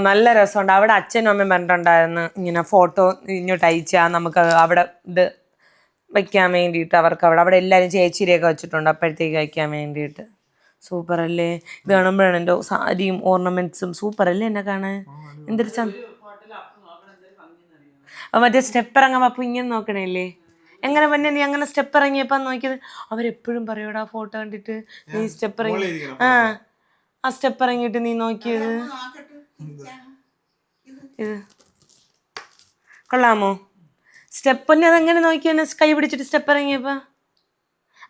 നല്ല രസമുണ്ട്. അവിടെ അച്ഛനും അമ്മയും പറഞ്ഞിട്ടുണ്ടായിരുന്നു ഇങ്ങനെ ഫോട്ടോ ഇങ്ങോട്ട് അയച്ചാൽ നമുക്ക് അവിടെ ഇത് വയ്ക്കാൻ വേണ്ടിയിട്ട്. അവർക്ക് അവിടെ എല്ലാവരും ചേച്ചിരിയൊക്കെ വെച്ചിട്ടുണ്ട്. അപ്പോഴത്തേക്ക് വയ്ക്കാൻ വേണ്ടിയിട്ട്. സൂപ്പർ അല്ലേ? ഇത് കാണുമ്പോഴാണ് എൻ്റെ സാരിയും ഓർണമെന്റ്സും സൂപ്പർ അല്ലേ എന്നെ കാണാൻ? എന്തൊരു മറ്റേ സ്റ്റെപ്പ് ഇറങ്ങാൻ അപ്പം ഇങ്ങനെ നോക്കണേല്ലേ? എങ്ങനെ പിന്നെ നീ അങ്ങനെ സ്റ്റെപ്പ് ഇറങ്ങിയപ്പോൾ നോക്കിയത്? അവരെപ്പോഴും പറയൂടാ ഫോട്ടോ കണ്ടിട്ട് നീ സ്റ്റെപ്പ് ഇറങ്ങി ആ സ്റ്റെപ്പ് ഇറങ്ങിയിട്ട് നീ നോക്കിയത് ഇത് കൊള്ളാമോ? സ്റ്റെപ്പിന് അതെങ്ങനെ നോക്കിയാണ് കൈ പിടിച്ചിട്ട് സ്റ്റെപ്പ് ഇറങ്ങിയപ്പോ?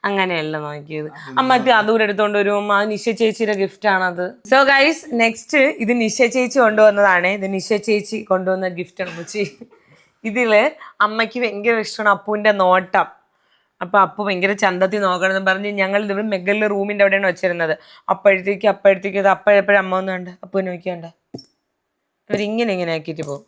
അങ്ങനെയല്ല നോക്കിയത്. അമ്മത്തി അതൂടെ എടുത്തോണ്ട് വരും. ആ നിശ ചേച്ചിയുടെ ഗിഫ്റ്റ് ആണത്. സോ ഗൈസ് നെക്സ്റ്റ് ഇത് നിശ ചേച്ചി കൊണ്ടുവന്നതാണ്. ഇത് നിശ ചേച്ചി കൊണ്ടുവന്ന ഗിഫ്റ്റ് ആണ് മുച്ചി. ഇതില് അമ്മയ്ക്ക് ഭയങ്കര ഇഷ്ടമാണ് അപ്പുവിന്റെ നോട്ടം. അപ്പൊ അപ്പു ഭയങ്കര ചന്തത്തിൽ നോക്കണമെന്ന് പറഞ്ഞ് ഞങ്ങൾ ഇവിടെ മെഗലിലെ റൂമിന്റെ അവിടെയാണ് വെച്ചിരുന്നത്. അപ്പോഴത്തേക്ക് ഇത് അപ്പോഴെപ്പോഴും അമ്മ ഒന്നും ഉണ്ട് അപ്പു നോക്കിയാണ്ട് ഇവരിങ്ങനെ ആക്കിയിട്ട് പോകും.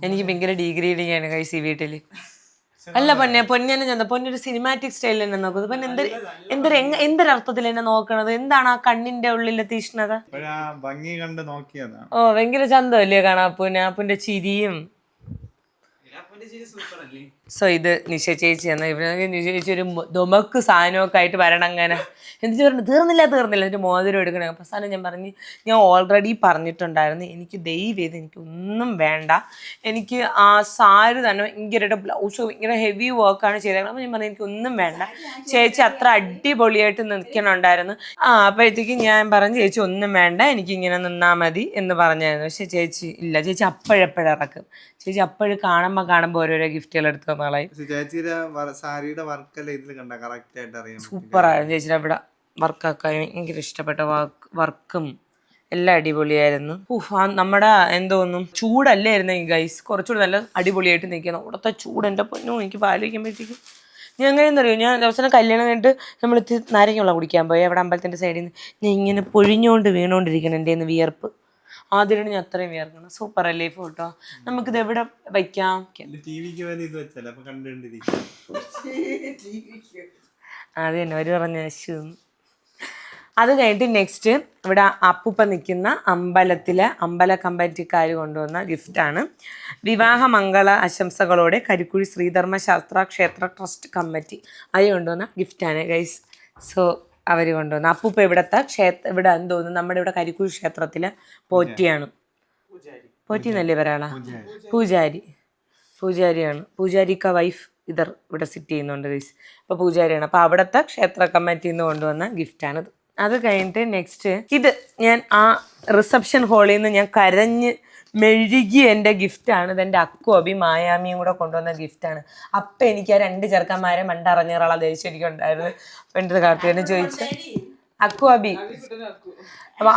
എനിക്ക് ഭയങ്കര ഡിഗ്രേഡിങ് ആണ് കൈസ് ഈ വീട്ടില്. അല്ല പൊന്നെ ചെന്ന പൊന്നൊരു സിനിമാറ്റിക് സ്റ്റൈലിൽ തന്നെ നോക്കുന്നത്. പൊന്നെ എന്തൊരർത്ഥത്തിൽ എന്നെ നോക്കണത്? എന്താണ് ആ കണ്ണിന്റെ ഉള്ളിലെ തീഷ്ണത? ഭംഗി കണ്ട് നോക്കിയതാണ്. ഓ ഭയങ്കര ചന്തമല്ലേ കാണാൻ അപ്പുന്റെ ചിരിയും. സോ ഇത് നിശ ചേച്ചി എന്ന ഇവർക്ക് നിശ ചേച്ചി ഒരു ദുമക്ക് സാധനമൊക്കെ ആയിട്ട് വരണം. അങ്ങനെ എന്നിട്ട് പറഞ്ഞു തീർന്നില്ല എന്നിട്ട് മോതിരം എടുക്കണേ. അവസാനം ഞാൻ പറഞ്ഞു ഞാൻ ഓൾറെഡി പറഞ്ഞിട്ടുണ്ടായിരുന്നു എനിക്ക് ദയവേത് എനിക്കൊന്നും വേണ്ട, എനിക്ക് ആ സാരി തന്നെ ഭയങ്കര ബ്ലൗസ് ഭയങ്കര ഹെവി വർക്കാണ് ചെയ്തേക്കണം. അപ്പോൾ ഞാൻ പറഞ്ഞു എനിക്കൊന്നും വേണ്ട, ചേച്ചി അത്ര അടിപൊളിയായിട്ട് നിൽക്കണുണ്ടായിരുന്നു. അപ്പോഴത്തേക്ക് ഞാൻ പറഞ്ഞു ചേച്ചി ഒന്നും വേണ്ട എനിക്കിങ്ങനെ നിന്നാൽ മതി എന്ന് പറഞ്ഞായിരുന്നു. പക്ഷെ ചേച്ചി ഇല്ല, ചേച്ചി അപ്പോഴെപ്പോഴിറക്കും. ചേച്ചി അപ്പോഴും കാണുമ്പോൾ ഓരോരോ ഗിഫ്റ്റുകൾ എടുത്തു തന്നാളായി. സൂപ്പറായിരുന്നു ചേച്ചിയുടെ ഇവിടെ വർക്കൊക്കെ ഭയങ്കര ഇഷ്ടപ്പെട്ട വർക്കും എല്ലാം അടിപൊളിയായിരുന്നു. നമ്മുടെ എന്തോന്നും ചൂടല്ലായിരുന്നു ഈ ഗൈസ്, കുറച്ചുകൂടി നല്ല അടിപൊളിയായിട്ട് നിൽക്കണം. അവിടുത്തെ ചൂട് എൻ്റെ പൊന്നോ എനിക്ക് പാലിക്കുമ്പോഴത്തേക്കും ഞാൻ എങ്ങനെയെന്നറിയോ, ഞാൻ ദിവസം കല്യാണം കഴിഞ്ഞിട്ട് നമ്മൾ നാരങ്ങ വെള്ളം കുടിക്കാൻ പോയി അവിടെ അമ്പലത്തിൻ്റെ സൈഡിൽ നിന്ന്. ഞാൻ ഇങ്ങനെ പൊഴിഞ്ഞുകൊണ്ടിരിക്കണം എൻ്റെ നിന്ന് വിയർപ്പ്. ആദ്യമായിട്ട് ഞാൻ അത്രയും വിയർക്കണം. സൂപ്പർ അല്ലേ ഈ ഫോട്ടോ? നമുക്കിത് എവിടെ വയ്ക്കാം? അത് തന്നെ അവർ പറഞ്ഞ അത് കഴിഞ്ഞിട്ട് നെക്സ്റ്റ് ഇവിടെ അപ്പൂപ്പ നിൽക്കുന്ന അമ്പല കമ്മിറ്റിക്കാർ കൊണ്ടുവന്ന ഗിഫ്റ്റാണ്. വിവാഹമംഗള ആശംസകളോടെ കരിക്കുഴി ശ്രീധർമ്മശാസ്ത്ര ക്ഷേത്ര ട്രസ്റ്റ് കമ്മിറ്റി അത് കൊണ്ടുവന്ന ഗിഫ്റ്റാണ് ഗൈസ്. സോ അവർ കൊണ്ടുവന്ന അപ്പൂപ്പ ഇവിടെ എന്തോന്നു നമ്മുടെ ഇവിടെ കരിക്കുഴി ക്ഷേത്രത്തിലെ പോറ്റിയാണ്. പോറ്റി എന്നല്ലേ ഒരാളാ? പൂജാരിയാണ്. പൂജാരിക്ക വൈഫ് ഇവിടെ സിറ്റ് ചെയ്യുന്നുണ്ട് ഗൈസ്. അപ്പോൾ പൂജാരിയാണ്. അപ്പോൾ അവിടുത്തെ ക്ഷേത്ര കമ്മിറ്റിയിൽ നിന്ന് കൊണ്ടുവന്ന ഗിഫ്റ്റാണിത്. അത് കഴിഞ്ഞിട്ട് നെക്സ്റ്റ് ഇത് ഞാൻ ആ റിസപ്ഷൻ ഹാളിൽ നിന്ന് ഞാൻ കരഞ്ഞ് മെഴുകി എൻ്റെ ഗിഫ്റ്റാണ്. ഇതെൻ്റെ അക്കു മായാമിയും കൂടെ കൊണ്ടുവന്ന ഗിഫ്റ്റാണ്. അപ്പം എനിക്ക് ആ 2 ചെറുക്കന്മാരെ മണ്ടറിഞ്ഞിറള ദേഷ്യം എനിക്കുണ്ടായിരുന്നു. അപ്പം എൻ്റെ കാർത്തികനെ ചോദിച്ചു അക്കു അപ്പം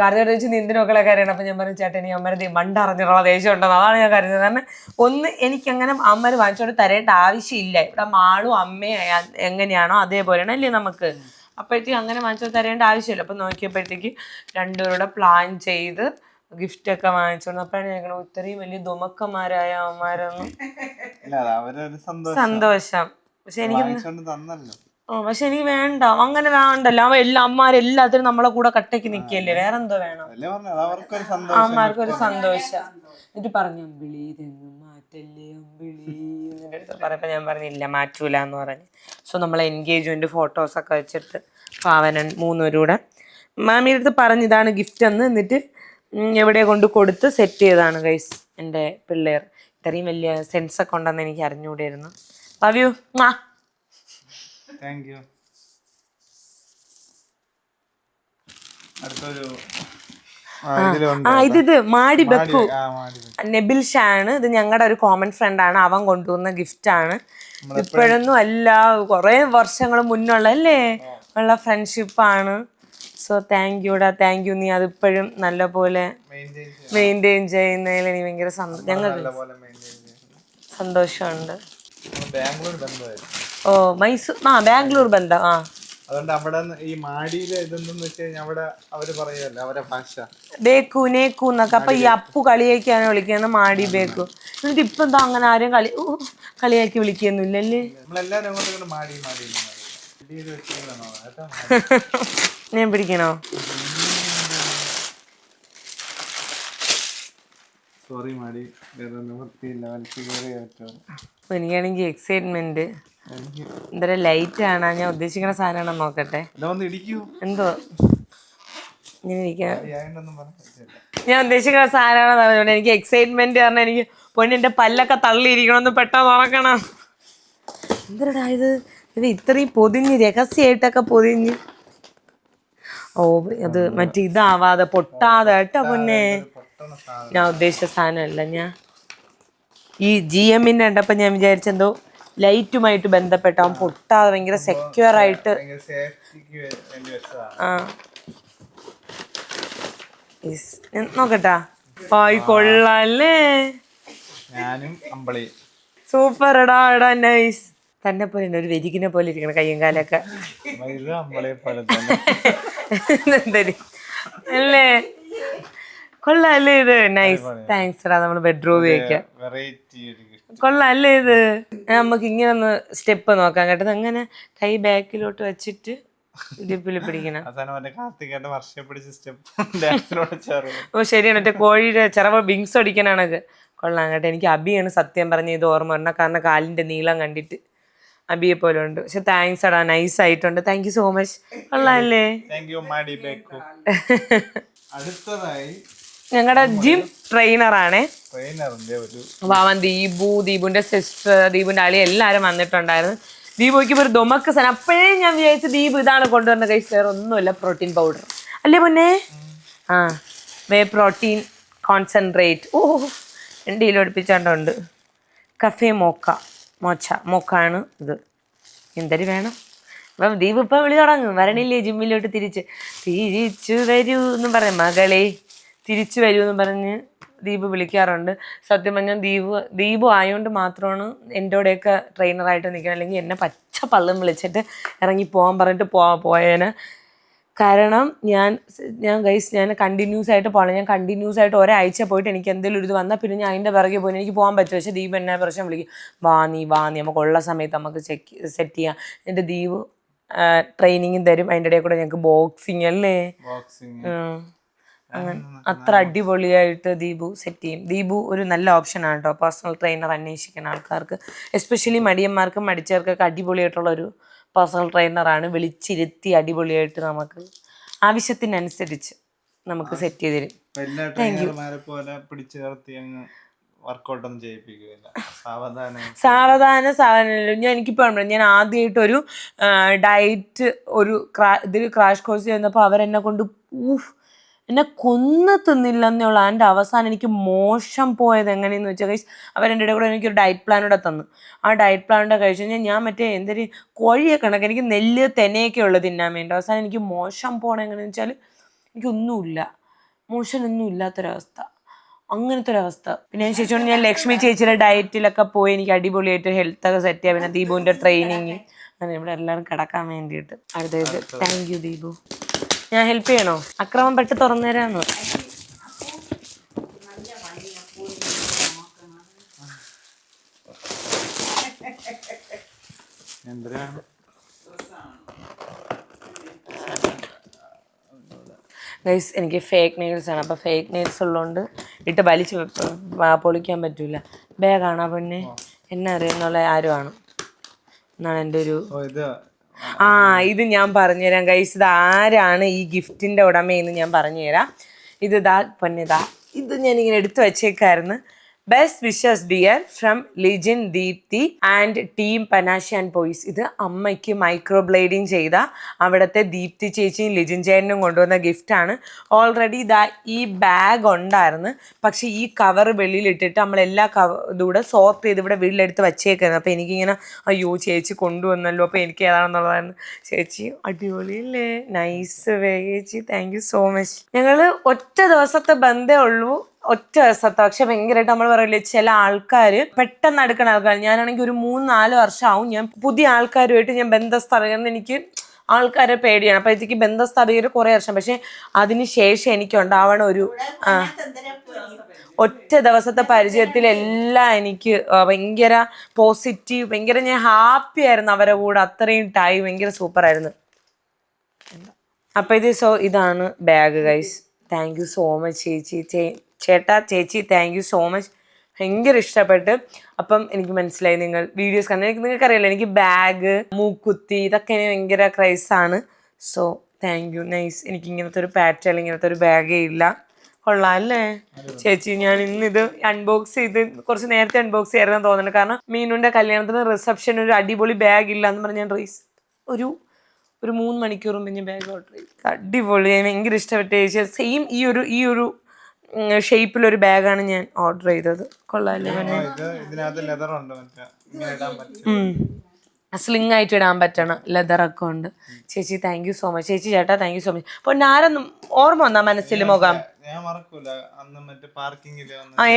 കാർത്തികനെ ചോദിച്ചു നീ എന്തിനൊക്കെ കരയണം? അപ്പം ഞാൻ പറഞ്ഞു ചേട്ടൻ എനിക്ക് അമ്മരെ മണ്ടറിഞ്ഞിറള ദേഷ്യം ഉണ്ടെന്ന്. അതാണ് ഞാൻ കരുതുന്നത്. കാരണം എനിക്കങ്ങനെ അമ്മര് വാങ്ങിച്ചോണ്ട് തരേണ്ട ആവശ്യമില്ല. ഇവിടെ മാളും അമ്മയും എങ്ങനെയാണോ അതേപോലെയാണ് അല്ലേ നമുക്ക്. അപ്പോഴത്തേക്ക് അങ്ങനെ വാങ്ങിച്ചോണ്ട് തരേണ്ട ആവശ്യമില്ല. അപ്പം നോക്കിയപ്പോഴത്തേക്ക് രണ്ടുപേരുടെ പ്ലാൻ ചെയ്ത് ഗിഫ്റ്റൊക്കെ വാങ്ങിച്ചോണ്ട് അപ്പോഴാണ് ഞങ്ങൾ ഇത്രയും വലിയ ദുമക്കന്മാരായ അമ്മമാരൊന്നും സന്തോഷം. പക്ഷെ എനിക്ക് വേണ്ട, അങ്ങനെ വേണ്ടല്ലോ. അമ്മമാരെല്ലാത്തിനും നമ്മളെ കൂടെ കട്ടയ്ക്ക് നിൽക്കല്ലേ, വേറെന്തോ വേണം? അമ്മമാർക്കൊരു സന്തോഷം. എന്നിട്ട് പറഞ്ഞു അമ്പിളി ഇതൊന്നും മാറ്റല്ലേ അമ്പിളി എൻ്റെ അടുത്ത് പറയപ്പോൾ ഞാൻ പറഞ്ഞില്ല മാറ്റൂല എന്ന് പറഞ്ഞു. സോ നമ്മൾ എൻഗേജ്മെന്റ് ഫോട്ടോസൊക്കെ വെച്ചിട്ട് പാവനൻ 3 പേരും കൂടെ മാമിയുടെ അടുത്ത് പറഞ്ഞു ഇതാണ് ഗിഫ്റ്റ് എന്ന്. എന്നിട്ട് എവിടെ കൊണ്ട് കൊടുത്ത് സെറ്റ് ചെയ്തതാണ് ഗൈസ് എൻ്റെ പിള്ളേർ. ഇത്രയും വലിയ സെൻസൊക്കെ ഉണ്ടെന്ന് എനിക്ക് അറിഞ്ഞുകൂടായിരുന്നു. Love you. Thank you. അടുത്തൊരു ഇത് മാടി ബെക്കു നെബിൽ ഷാ ആണ്. ഇത് ഞങ്ങളുടെ ഒരു കോമൺ ഫ്രണ്ടാണ്. അവൻ കൊണ്ടുവന്ന ഗിഫ്റ്റാണ്. ഇപ്പോഴൊന്നും അല്ല, കുറേ വർഷങ്ങൾ മുന്നുള്ള അല്ലേ ഉള്ള ഫ്രണ്ട്ഷിപ്പാണ്. So thank U. നീ അതിപ്പോഴും നല്ലപോലെ മെയിൻറ്റെയിൻ ചെയ്യുന്നതിൽ എനിക്ക് ഭയങ്കര ഞങ്ങൾക്ക് സന്തോഷമുണ്ട്. ബാംഗ്ലൂർ ബന്ധം. അതുകൊണ്ട് അവിടെ ഈ മാടിയിലെ ഇതെന്തെന്ന് വെച്ച് കഴിഞ്ഞാൽ അവിടെ അവര് പറയുമല്ലോ അവരെ ഭാഷ ബേക്കു നേക്കു എന്നൊക്കെ. അപ്പൊ ഈ അപ്പു കളിയാക്കിയാണ് വിളിക്കുന്നത് മാടി ബേക്കു. എന്നിട്ട് ഇപ്പൊ എന്താ അങ്ങനെ ആരും കളിയാക്കി വിളിക്കൊന്നുമില്ലല്ലേ? നമ്മളെല്ലാരും അങ്ങോട്ട് മാടി മാടി ഞാൻ പിടിക്കണോ? സോറി മാടി, എനിക്കാണെങ്കിൽ എക്സൈറ്റ്മെന്റ്. എന്തര ലൈറ്റ് ആണ് ഞാൻ ഉദ്ദേശിക്കുന്ന സാധനമാണോ നോക്കട്ടെ. എന്തോ ഞാൻ ഉദ്ദേശിക്കുന്ന സാധനമാണെന്ന് പറഞ്ഞോണ്ട് എനിക്ക് എക്സൈറ്റ്മെന്റ് പറഞ്ഞാൽ എനിക്ക് പൊന്നിന്റെ പല്ലൊക്കെ തള്ളിയിരിക്കണമെന്ന് പെട്ടെന്ന് ഉറക്കണം. എന്തരടാ ഇത്? ഇത് ഇത്രയും പൊതിഞ്ഞ് രഹസ്യമായിട്ടൊക്കെ പൊതിഞ്ഞ്. ഓ അത് മറ്റേ ഇതാവാതെ പൊട്ടാതെ കേട്ടോ പൊന്നെ. ഞാൻ ഉദ്ദേശിച്ച സാധനമല്ല. ഞാൻ ഈ GM-ന്റെ കണ്ടപ്പോൾ ഞാൻ വിചാരിച്ചെന്തോ ലൈറ്റുമായിട്ട് ബന്ധപ്പെട്ടാവും പൊട്ടാതെ ഭയങ്കര സെക്യൂർ ആയിട്ട്. ആ നോക്കട്ടാ. പായ് കൊള്ളാല്ലേ. സൂപ്പർ എടാ എടാ നൈസ്. തന്നെ പോലെ ഒരു വെരികിനെ പോലെ ഇരിക്കണം കയ്യും കാലൊക്കെ. അല്ലേ കൊള്ളാല്ലേ ഇത്. നൈസ് താങ്ക്സ് എടാ. നമ്മള് ബെഡ്റൂം ഉപയോഗിക്കാം. കൊള്ളാല്ലേ ഇത്. നമുക്ക് ഇങ്ങനെ ഒന്ന് സ്റ്റെപ്പ് നോക്കാം കേട്ടത്. അങ്ങനെ കൈ ബാക്കിലോട്ട് വെച്ചിട്ട് ഇടുപ്പിൽ പിടിക്കണം. ഓ ശരിയാണ്. മറ്റേ കോഴിയുടെ ചിറവ് ബിങ്സ് അടിക്കാനാണത്. കൊള്ളാം കേട്ടോ. എനിക്ക് അബിയാണ് സത്യം പറഞ്ഞ ഇത് ഓർമ്മ വരണം. കാരണം കാലിന്റെ നീളം കണ്ടിട്ട് അബിയെ പോലെ ഉണ്ട്. പക്ഷെ താങ്ക്സ് എടാ നൈസ് ആയിട്ടുണ്ട്. Thank you so much. കൊള്ളാല്ലേ. അടുത്തതായി ഞങ്ങളുടെ ജിം ട്രെയിനറാണേ വാവൻ ദീപുന്റെ സിസ്റ്റർ, ദീപുന്റെ അളി എല്ലാരും വന്നിട്ടുണ്ടായിരുന്നു. ദീപുക്ക് ഒരു ദൊമക്ക് സാധനം. അപ്പോഴേ ഞാൻ വിചാരിച്ചു ദീപ് ഇതാണ് കൊണ്ടുവരുന്ന. കൈ വേറെ ഒന്നുമില്ല, പ്രോട്ടീൻ പൗഡർ അല്ലേ പൊന്നെ. ആ വേ പ്രോട്ടീൻ കോൺസെൻട്രേറ്റ്. ഓ 2 കിലോ അടുപ്പിച്ചാണ്ടുണ്ട്. കഫേ മോക്കാണ് ഇത്. എന്തൊരു വേണം. അപ്പം ദീപ് ഇപ്പം വിളി തുടങ്ങും. വരണില്ലേ ജിമ്മിലോട്ട് തിരിച്ചു വരൂ എന്നും പറഞ്ഞ മകളെ തിരിച്ചു വരൂ എന്നും പറഞ്ഞ് ദീപ് വിളിക്കാറുണ്ട്. സത്യം പറഞ്ഞാൽ ദീപു ആയതുകൊണ്ട് മാത്രമാണ് എൻ്റെ കൂടെയൊക്കെ ട്രെയിനറായിട്ട് നിൽക്കുന്നത്. അല്ലെങ്കിൽ എന്നെ പച്ച പള്ളം വിളിച്ചിട്ട് ഇറങ്ങി പോകാൻ പറഞ്ഞിട്ട് പോയേനെ. കാരണം ഞാൻ കണ്ടിന്യൂസ് ആയിട്ട് പോകണം. ഞാൻ കണ്ടിന്യൂസ് ആയിട്ട് ഒരാഴ്ച പോയിട്ട് എനിക്ക് എന്തെങ്കിലും ഒരു ഇത് വന്നാൽ പിന്നെ ഞാൻ അതിൻ്റെ പിറകെ പോയി എനിക്ക് പോകാൻ പറ്റും. പക്ഷേ ദീപ് എന്നെ പ്രശ്നം വിളിക്കും. വാ നീ നമുക്കുള്ള സമയത്ത് നമുക്ക് സെറ്റ് ചെയ്യാം. എൻ്റെ ദീപ് ട്രെയിനിങ്ങും തരും. അതിൻ്റെ ഇടയിൽ കൂടെ ഞങ്ങൾക്ക് ബോക്സിങ് അല്ലേ. അങ്ങനെ അത്ര അടിപൊളിയായിട്ട് ദീപു സെറ്റ് ചെയ്യും. ദീപു ഒരു നല്ല ഓപ്ഷനാണ് കേട്ടോ പേഴ്സണൽ ട്രെയിനർ അന്വേഷിക്കുന്ന ആൾക്കാർക്ക്. Especially മടിയന്മാർക്കും മടിച്ചവർക്കൊക്കെ അടിപൊളിയായിട്ടുള്ളൊരു personal ട്രെയിനറാണ്. വിളിച്ചിരുത്തി അടിപൊളിയായിട്ട് നമുക്ക് ആവശ്യത്തിനനുസരിച്ച് നമുക്ക് സെറ്റ് ചെയ്ത് തരും. സാവധാനം ഞാൻ എനിക്കിപ്പോൾ ഞാൻ ആദ്യമായിട്ടൊരു ഡയറ്റ് ഇതിൽ ക്രാഷ് കോഴ്സ് ചെയ്യുന്നപ്പോൾ അവരെന്നെ കൊണ്ട് എന്നെ കൊന്നു തിന്നില്ലെന്നുള്ള. എൻ്റെ അവസാനം എനിക്ക് മോശം പോയത് എങ്ങനെയെന്ന് വെച്ചാൽ അവരെൻ്റെ ഇടയിൽ കൂടെ എനിക്കൊരു ഡയറ്റ് പ്ലാനൂടെ തന്നു. ആ ഡയറ്റ് പ്ലാനൂടെ കഴിച്ചു കഴിഞ്ഞാൽ ഞാൻ മറ്റേ എന്തൊരു കോഴിയെ കണക്ക് എനിക്ക് നെല്ല് തെനയൊക്കെ ഉള്ളത് തിന്നാൻ വേണ്ടി. അവസാനം എനിക്ക് മോശം പോകണം എങ്ങനെയെന്ന് വെച്ചാൽ എനിക്കൊന്നുമില്ല, മോശനൊന്നും ഇല്ലാത്തൊരവസ്ഥ, അങ്ങനത്തെ ഒരവസ്ഥ. പിന്നെ ഞാൻ ചേച്ചിയോട് ഞാൻ ലക്ഷ്മി ചേച്ചിയുടെ ഡയറ്റിലൊക്കെ പോയി എനിക്ക് അടിപൊളിയായിട്ട് ഹെൽത്തൊക്കെ സെറ്റ് ചെയ്യാം. പിന്നെ ദീപുവിൻ്റെ ട്രെയിനിങ് അങ്ങനെ ഇവിടെ എല്ലാവരും കിടക്കാൻ വേണ്ടിയിട്ട്. അടുത്തത് താങ്ക് യു ദീപു. ഞാൻ ഹെൽപ്പ് ചെയ്യണോ? അക്രമം പെട്ട് തുറന്നു തരാമെന്ന്. ഗൈസ് എനിക്ക് ഫേക്ക് നെയിൽസ് ആണ്. അപ്പോൾ ഫേക്ക് നെയിൽസ് ഉള്ളതുകൊണ്ട് ഇട്ട് വലിച്ച് പൊളിക്കാൻ പറ്റൂല. ബാഗാണോ പൊന്നെ? എന്നെ അറിയുന്നുള്ള ആരുമാണ് എന്നാണ് എൻ്റെ ഒരു. ഇത് ഞാൻ പറഞ്ഞുതരാം ഗൈസ്. ഇത് ആരാണ് ഈ ഗിഫ്റ്റിൻ്റെ ഉടമയെന്ന് ഞാൻ പറഞ്ഞുതരാം. ഇത് ഇത് ഞാനിങ്ങനെ എടുത്തു വച്ചേക്കായിരുന്നു. Best wishes dear from Lijin Deepthi and team panache and boys. ഇത് അമ്മയ്ക്ക് മൈക്രോ ബ്ലേഡിങ് ചെയ്ത അവിടുത്തെ ദീപ്തി ചേച്ചിയും ലിജിൻ ചേട്ടനും കൊണ്ടുവന്ന ഗിഫ്റ്റാണ്. ഓൾറെഡി ഈ ബാഗ് ഉണ്ടായിരുന്നു. പക്ഷെ ഈ കവർ വെളിയിലിട്ടിട്ട് നമ്മളെല്ലാ ഇതുകൂടെ സോർട്ട് ചെയ്ത് ഇവിടെ വീട്ടിലെടുത്ത് വച്ചേക്കുന്നത്. അപ്പോൾ എനിക്കിങ്ങനെ അയ്യോ ചേച്ചി കൊണ്ടുവന്നല്ലോ, അപ്പോൾ എനിക്ക് ഏതാണെന്നുള്ളതാണ്. ചേച്ചി അടിപൊളിയല്ലേ, നൈസ് ചേച്ചി, താങ്ക് യു സോ മച്ച്. ഞങ്ങൾ ഒറ്റ ദിവസത്തെ ബന്ധമേ ഉള്ളൂ, ഒറ്റ ദിവസത്തെ. പക്ഷെ ഭയങ്കരമായിട്ട് നമ്മൾ പറയില്ലേ ചില ആൾക്കാർ പെട്ടെന്ന് അടുക്കണ ആൾക്കാർ. ഞാനാണെങ്കിൽ ഒരു 3-4 വർഷമാവും ഞാൻ പുതിയ ആൾക്കാരുമായിട്ട് ഞാൻ ബന്ധം സ്ഥാപിക്കുന്നത്. എനിക്ക് ആൾക്കാരെ പേടിയാണ്. അപ്പോൾ എനിക്ക് ബന്ധം സ്ഥാപിക്കുന്നത് കുറേ വർഷം. പക്ഷെ അതിന് ശേഷം എനിക്ക് ഉണ്ടാവണ ഒരു ഒറ്റ ദിവസത്തെ പരിചയത്തിലെല്ലാം എനിക്ക് ഭയങ്കര പോസിറ്റീവ്, ഭയങ്കര ഞാൻ ഹാപ്പി ആയിരുന്നു അവരുടെ കൂടെ. അത്രയും ടൈം ഭയങ്കര സൂപ്പറായിരുന്നു. അപ്പോൾ ഇതാണ് bag guys. Thank you so much ചേച്ചി താങ്ക് യു സോ മച്ച്. ഭയങ്കര ഇഷ്ടപ്പെട്ട്. അപ്പം എനിക്ക് മനസ്സിലായി നിങ്ങൾ വീഡിയോസ് കണ്ട് നിങ്ങൾക്കറിയാലോ എനിക്ക് ബാഗ്, മൂക്കുത്തി ഇതൊക്കെ ഭയങ്കര ക്രൈസാണ്. So thank you, nice. എനിക്ക് ഇങ്ങനത്തെ ഒരു പാറ്റേൺ, ഇങ്ങനത്തെ ഒരു ബാഗേ ഇല്ല. കൊള്ളാം അല്ലേ ചേച്ചി? ഞാൻ ഇന്ന് ഇത് അൺബോക്സ് ചെയ്ത് കുറച്ച് നേരത്തെ അൺബോക്സ് ചെയ്യായിരുന്നു തോന്നുന്നുണ്ട്. കാരണം മീനുന്റെ കല്യാണത്തിന് റിസപ്ഷൻ ഒരു അടിപൊളി ബാഗ് ഇല്ല എന്ന് പറഞ്ഞ് ഞാൻ ഒരു ഒരു 3 മണിക്കൂർ മുമ്പ് ഞാൻ ബാഗ് ഓർഡർ ചെയ്തു. അടിപൊളി, ഞാൻ ഭയങ്കര ഇഷ്ടപ്പെട്ട ചേച്ചി. സെയിം ഈ ഒരു ഷേപ്പിലൊരു ബാഗാണ് ഞാൻ ഓർഡർ ചെയ്തത്. കൊള്ളാല്ലേ? സ്ലിങ് ആയിട്ട് ഇടാൻ പറ്റണം, ലെതറൊക്കെ ഉണ്ട്. ചേച്ചി താങ്ക് യു സോ മച്ച്. ചേച്ചി ചേട്ടാ താങ്ക് യു സോ മച്ച്. അപ്പോൾ ആരൊന്നും ഓർമ്മ വന്നാ മനസ്സിൽ മുഖം?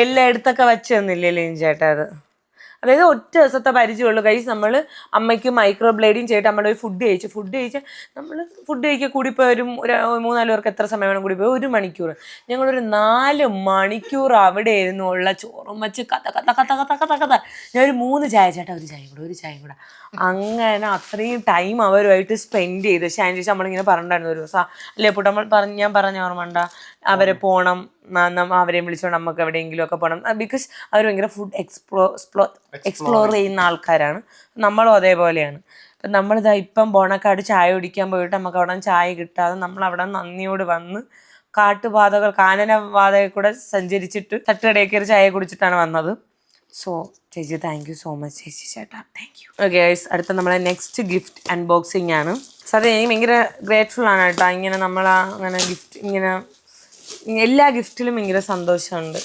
എല്ലായിടത്തൊക്കെ വെച്ച് തന്നില്ലേ ചേട്ടാ? അതായത് ഒറ്റ ദിവസത്തെ പരിചയമുള്ളൂ ഗൈസ്. നമ്മൾ അമ്മയ്ക്ക് മൈക്രോ ബ്ലേഡിങ് ചെയ്തിട്ട് നമ്മൾ ഫുഡ് കഴിച്ച് നമ്മൾ ഫുഡ് കഴിക്കുക കൂടിപ്പോയി ഒരു 3-4 പേർക്ക് എത്ര സമയം വേണം കൂടി പോയി? 1 മണിക്കൂർ. ഞങ്ങളൊരു 4 മണിക്കൂർ അവിടെ ആയിരുന്നു ഉള്ള ചോറും വെച്ച് കഥ. ഞാൻ ഒരു 3 ചായ, ചേട്ടാ ഒരു ചായ കൂടെ അങ്ങനെ അത്രയും ടൈം അവരുമായിട്ട് സ്പെൻഡ് ചെയ്ത്. പക്ഷേ അതിന് ശേഷം നമ്മളിങ്ങനെ പറഞ്ഞിട്ടുണ്ടായിരുന്നു ഒരു ദിവസം അല്ലേ പുട്ട്, ഞാൻ പറഞ്ഞ ഓർമ്മ അവരെ പോകണം, അവരെയും വിളിച്ചോണ്ട് നമുക്ക് എവിടെയെങ്കിലും ഒക്കെ പോകണം. ബിക്കോസ് അവർ ഭയങ്കര ഫുഡ് എക്സ്പ്ലോർ ചെയ്യുന്ന ആൾക്കാരാണ്. നമ്മളും അതേപോലെയാണ്. അപ്പം നമ്മളിതാ ഇപ്പം ബോണക്കാട് ചായ കുടിക്കാൻ പോയിട്ട് നമുക്ക് അവിടെ ചായ കിട്ടാതെ നമ്മളവിടെ നന്ദിയോട് വന്ന് കാനനപാതയിൽ കൂടെ സഞ്ചരിച്ചിട്ട് തട്ടുകടയിൽ കയറി ചായ കുടിച്ചിട്ടാണ് വന്നത്. സോ ചേച്ചി താങ്ക് യു സോ മച്ച്. ചേച്ചി ചേട്ടാ താങ്ക് യു. ഓക്കെ ഗൈസ്, അടുത്ത നമ്മളെ നെക്സ്റ്റ് ഗിഫ്റ്റ് അൺബോക്സിങ് ആണ്. സത്യം എനിക്ക് ഭയങ്കര ഗ്രേറ്റ്ഫുൾ ആണ് കേട്ടോ. ഇങ്ങനെ അങ്ങനെ ഗിഫ്റ്റ്, ഇങ്ങനെ എല്ലാ ഗിഫ്റ്റിലും ഭയങ്കര സന്തോഷമുണ്ട്.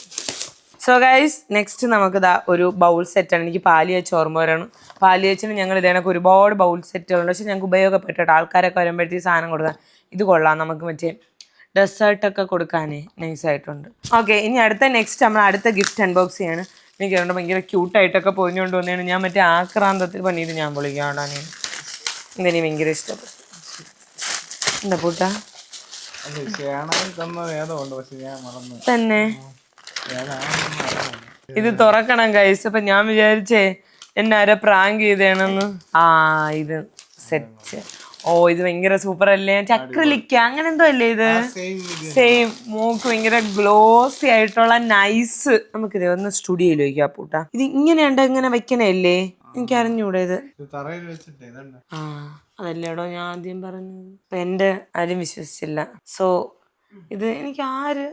സോ ഗൈസ്, നെക്സ്റ്റ് നമുക്കിതാ ഒരു ബൗൾ സെറ്റാണ്. എനിക്ക് പാല് വെച്ച് ഓർമ്മ വരണം. പാല് വെച്ചിന് ഞങ്ങൾ ഇതേണക്ക് ഒരുപാട് ബൗൾ സെറ്റുകളുണ്ട്. പക്ഷെ ഞങ്ങൾക്ക് ഉപയോഗപ്പെട്ടിട്ട് ആൾക്കാരൊക്കെ വരുമ്പോഴത്തേക്ക് സാധനം കൊടുക്കാൻ ഇത് കൊള്ളാം. നമുക്ക് മറ്റേ ഡെസേർട്ടൊക്കെ കൊടുക്കാനേ നൈസായിട്ടുണ്ട്. ഓക്കെ, ഇനി നെക്സ്റ്റ് നമ്മൾ അടുത്ത ഗിഫ്റ്റ് അൺബോക്സ് ചെയ്യാണ്. എനിക്ക് അതുകൊണ്ട് ഭയങ്കര ക്യൂട്ടായിട്ടൊക്കെ പൊതിഞ്ഞുകൊണ്ട് വന്നതാണ്. ഞാൻ മറ്റേ ആക്രാന്തത്തിൽ പണിയത് ഞാൻ പൊളിക്കാടാണ്. ഇതെനിക്ക് ഭയങ്കര ഇഷ്ടപ്പെട്ടു. എന്താ പൂട്ടാ തന്നെ ഇത് തുറക്കണം ഗൈസ്. അപ്പൊ ഞാൻ വിചാരിച്ചേ എന്നെ ആരോ പ്രാങ്ക് ചെയ്തേണെന്ന്. ഇത് സെറ്റ്. ഇത് ഭയങ്കര സൂപ്പർ അല്ലേ? അക്രിലിക്ക അങ്ങനെ എന്തോ അല്ലേ ഇത്? സെയിം. മൂക്ക് ഭയങ്കര ഗ്ലോസി ആയിട്ടുള്ള നൈസ്. നമുക്കിത് ഒന്ന് സ്റ്റുഡിയോയിൽ വയ്ക്കാം പൂട്ടാ. ഇത് ഇങ്ങനെയുണ്ട്, ഇങ്ങനെ വെക്കണല്ലേ? എനിക്ക് അറിഞ്ഞൂടെ ഇത്. അതല്ലേടോ ഞാൻ ആദ്യം പറഞ്ഞത്. അപ്പൊ എന്റെ ആരും വിശ്വസിച്ചില്ല. സോ ഇത് എനിക്ക്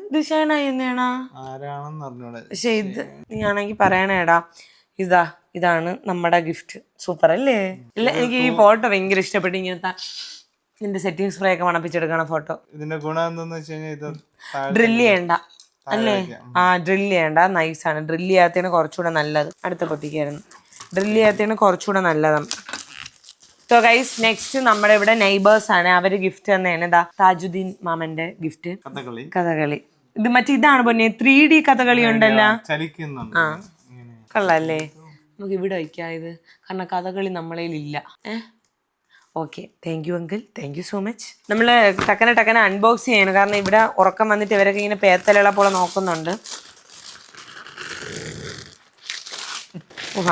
ഇത് ഷേണായി എന്നേണാ? പക്ഷെ ഇത് നീ ആണെങ്കി പറയണേടാ. ഇതാണ് നമ്മുടെ ഗിഫ്റ്റ്. സൂപ്പർ അല്ലേ? ഇല്ല, എനിക്ക് ഈ ഫോട്ടോ ഭയങ്കര ഇഷ്ടപ്പെട്ടു. ഇങ്ങനത്തെ നിന്റെ സെറ്റിംഗ് സ്പ്രേ ഒക്കെ മണപ്പിച്ചെടുക്കണ ഫോട്ടോ. ഇതിന്റെ ഗുണം എന്താന്ന് വെച്ച് കഴിഞ്ഞാൽ ഇത് ഡ്രില്ല് ചെയ്യണ്ട അല്ലേ? ഡ്രില്ല് ചെയ്യണ്ട. നൈസാണ്. ഡ്രില്ല് ചെയ്യാത്തതാണ് കുറച്ചുകൂടെ നല്ലത്. അടുത്ത പൊട്ടിക്കായിരുന്നു. ഡ്രില്ല് ചെയ്യാത്തതാണ് കുറച്ചുകൂടെ നല്ലതാണ്. സോ ഗൈസ്, നെക്സ്റ്റ് നമ്മുടെ ഇവിടെ നെയ്ബേഴ്സ് ആണ്. അവര് ഗിഫ്റ്റ് തന്നെയാണ്. താജുദ്ദീൻ മാമന്റെ ഗിഫ്റ്റ് കഥകളി. ഇത് ഇതാണ് പൊന്നെ 3D കഥകളി ഉണ്ടല്ലോ. കൊള്ളാല്ലേ? നമുക്ക് ഇവിടെ വയ്ക്കാം ഇത്. കാരണം കഥകളി നമ്മളേലില്ല. Okay, thank you uncle. Thank you so much. നമ്മൾ ടക്കനെ അൺബോക്സ് ചെയ്യണം. കാരണം ഇവിടെ ഉറക്കം വന്നിട്ട് ഇവരൊക്കെ ഇങ്ങനെ പേത്തലുള്ള പോലെ നോക്കുന്നുണ്ട്.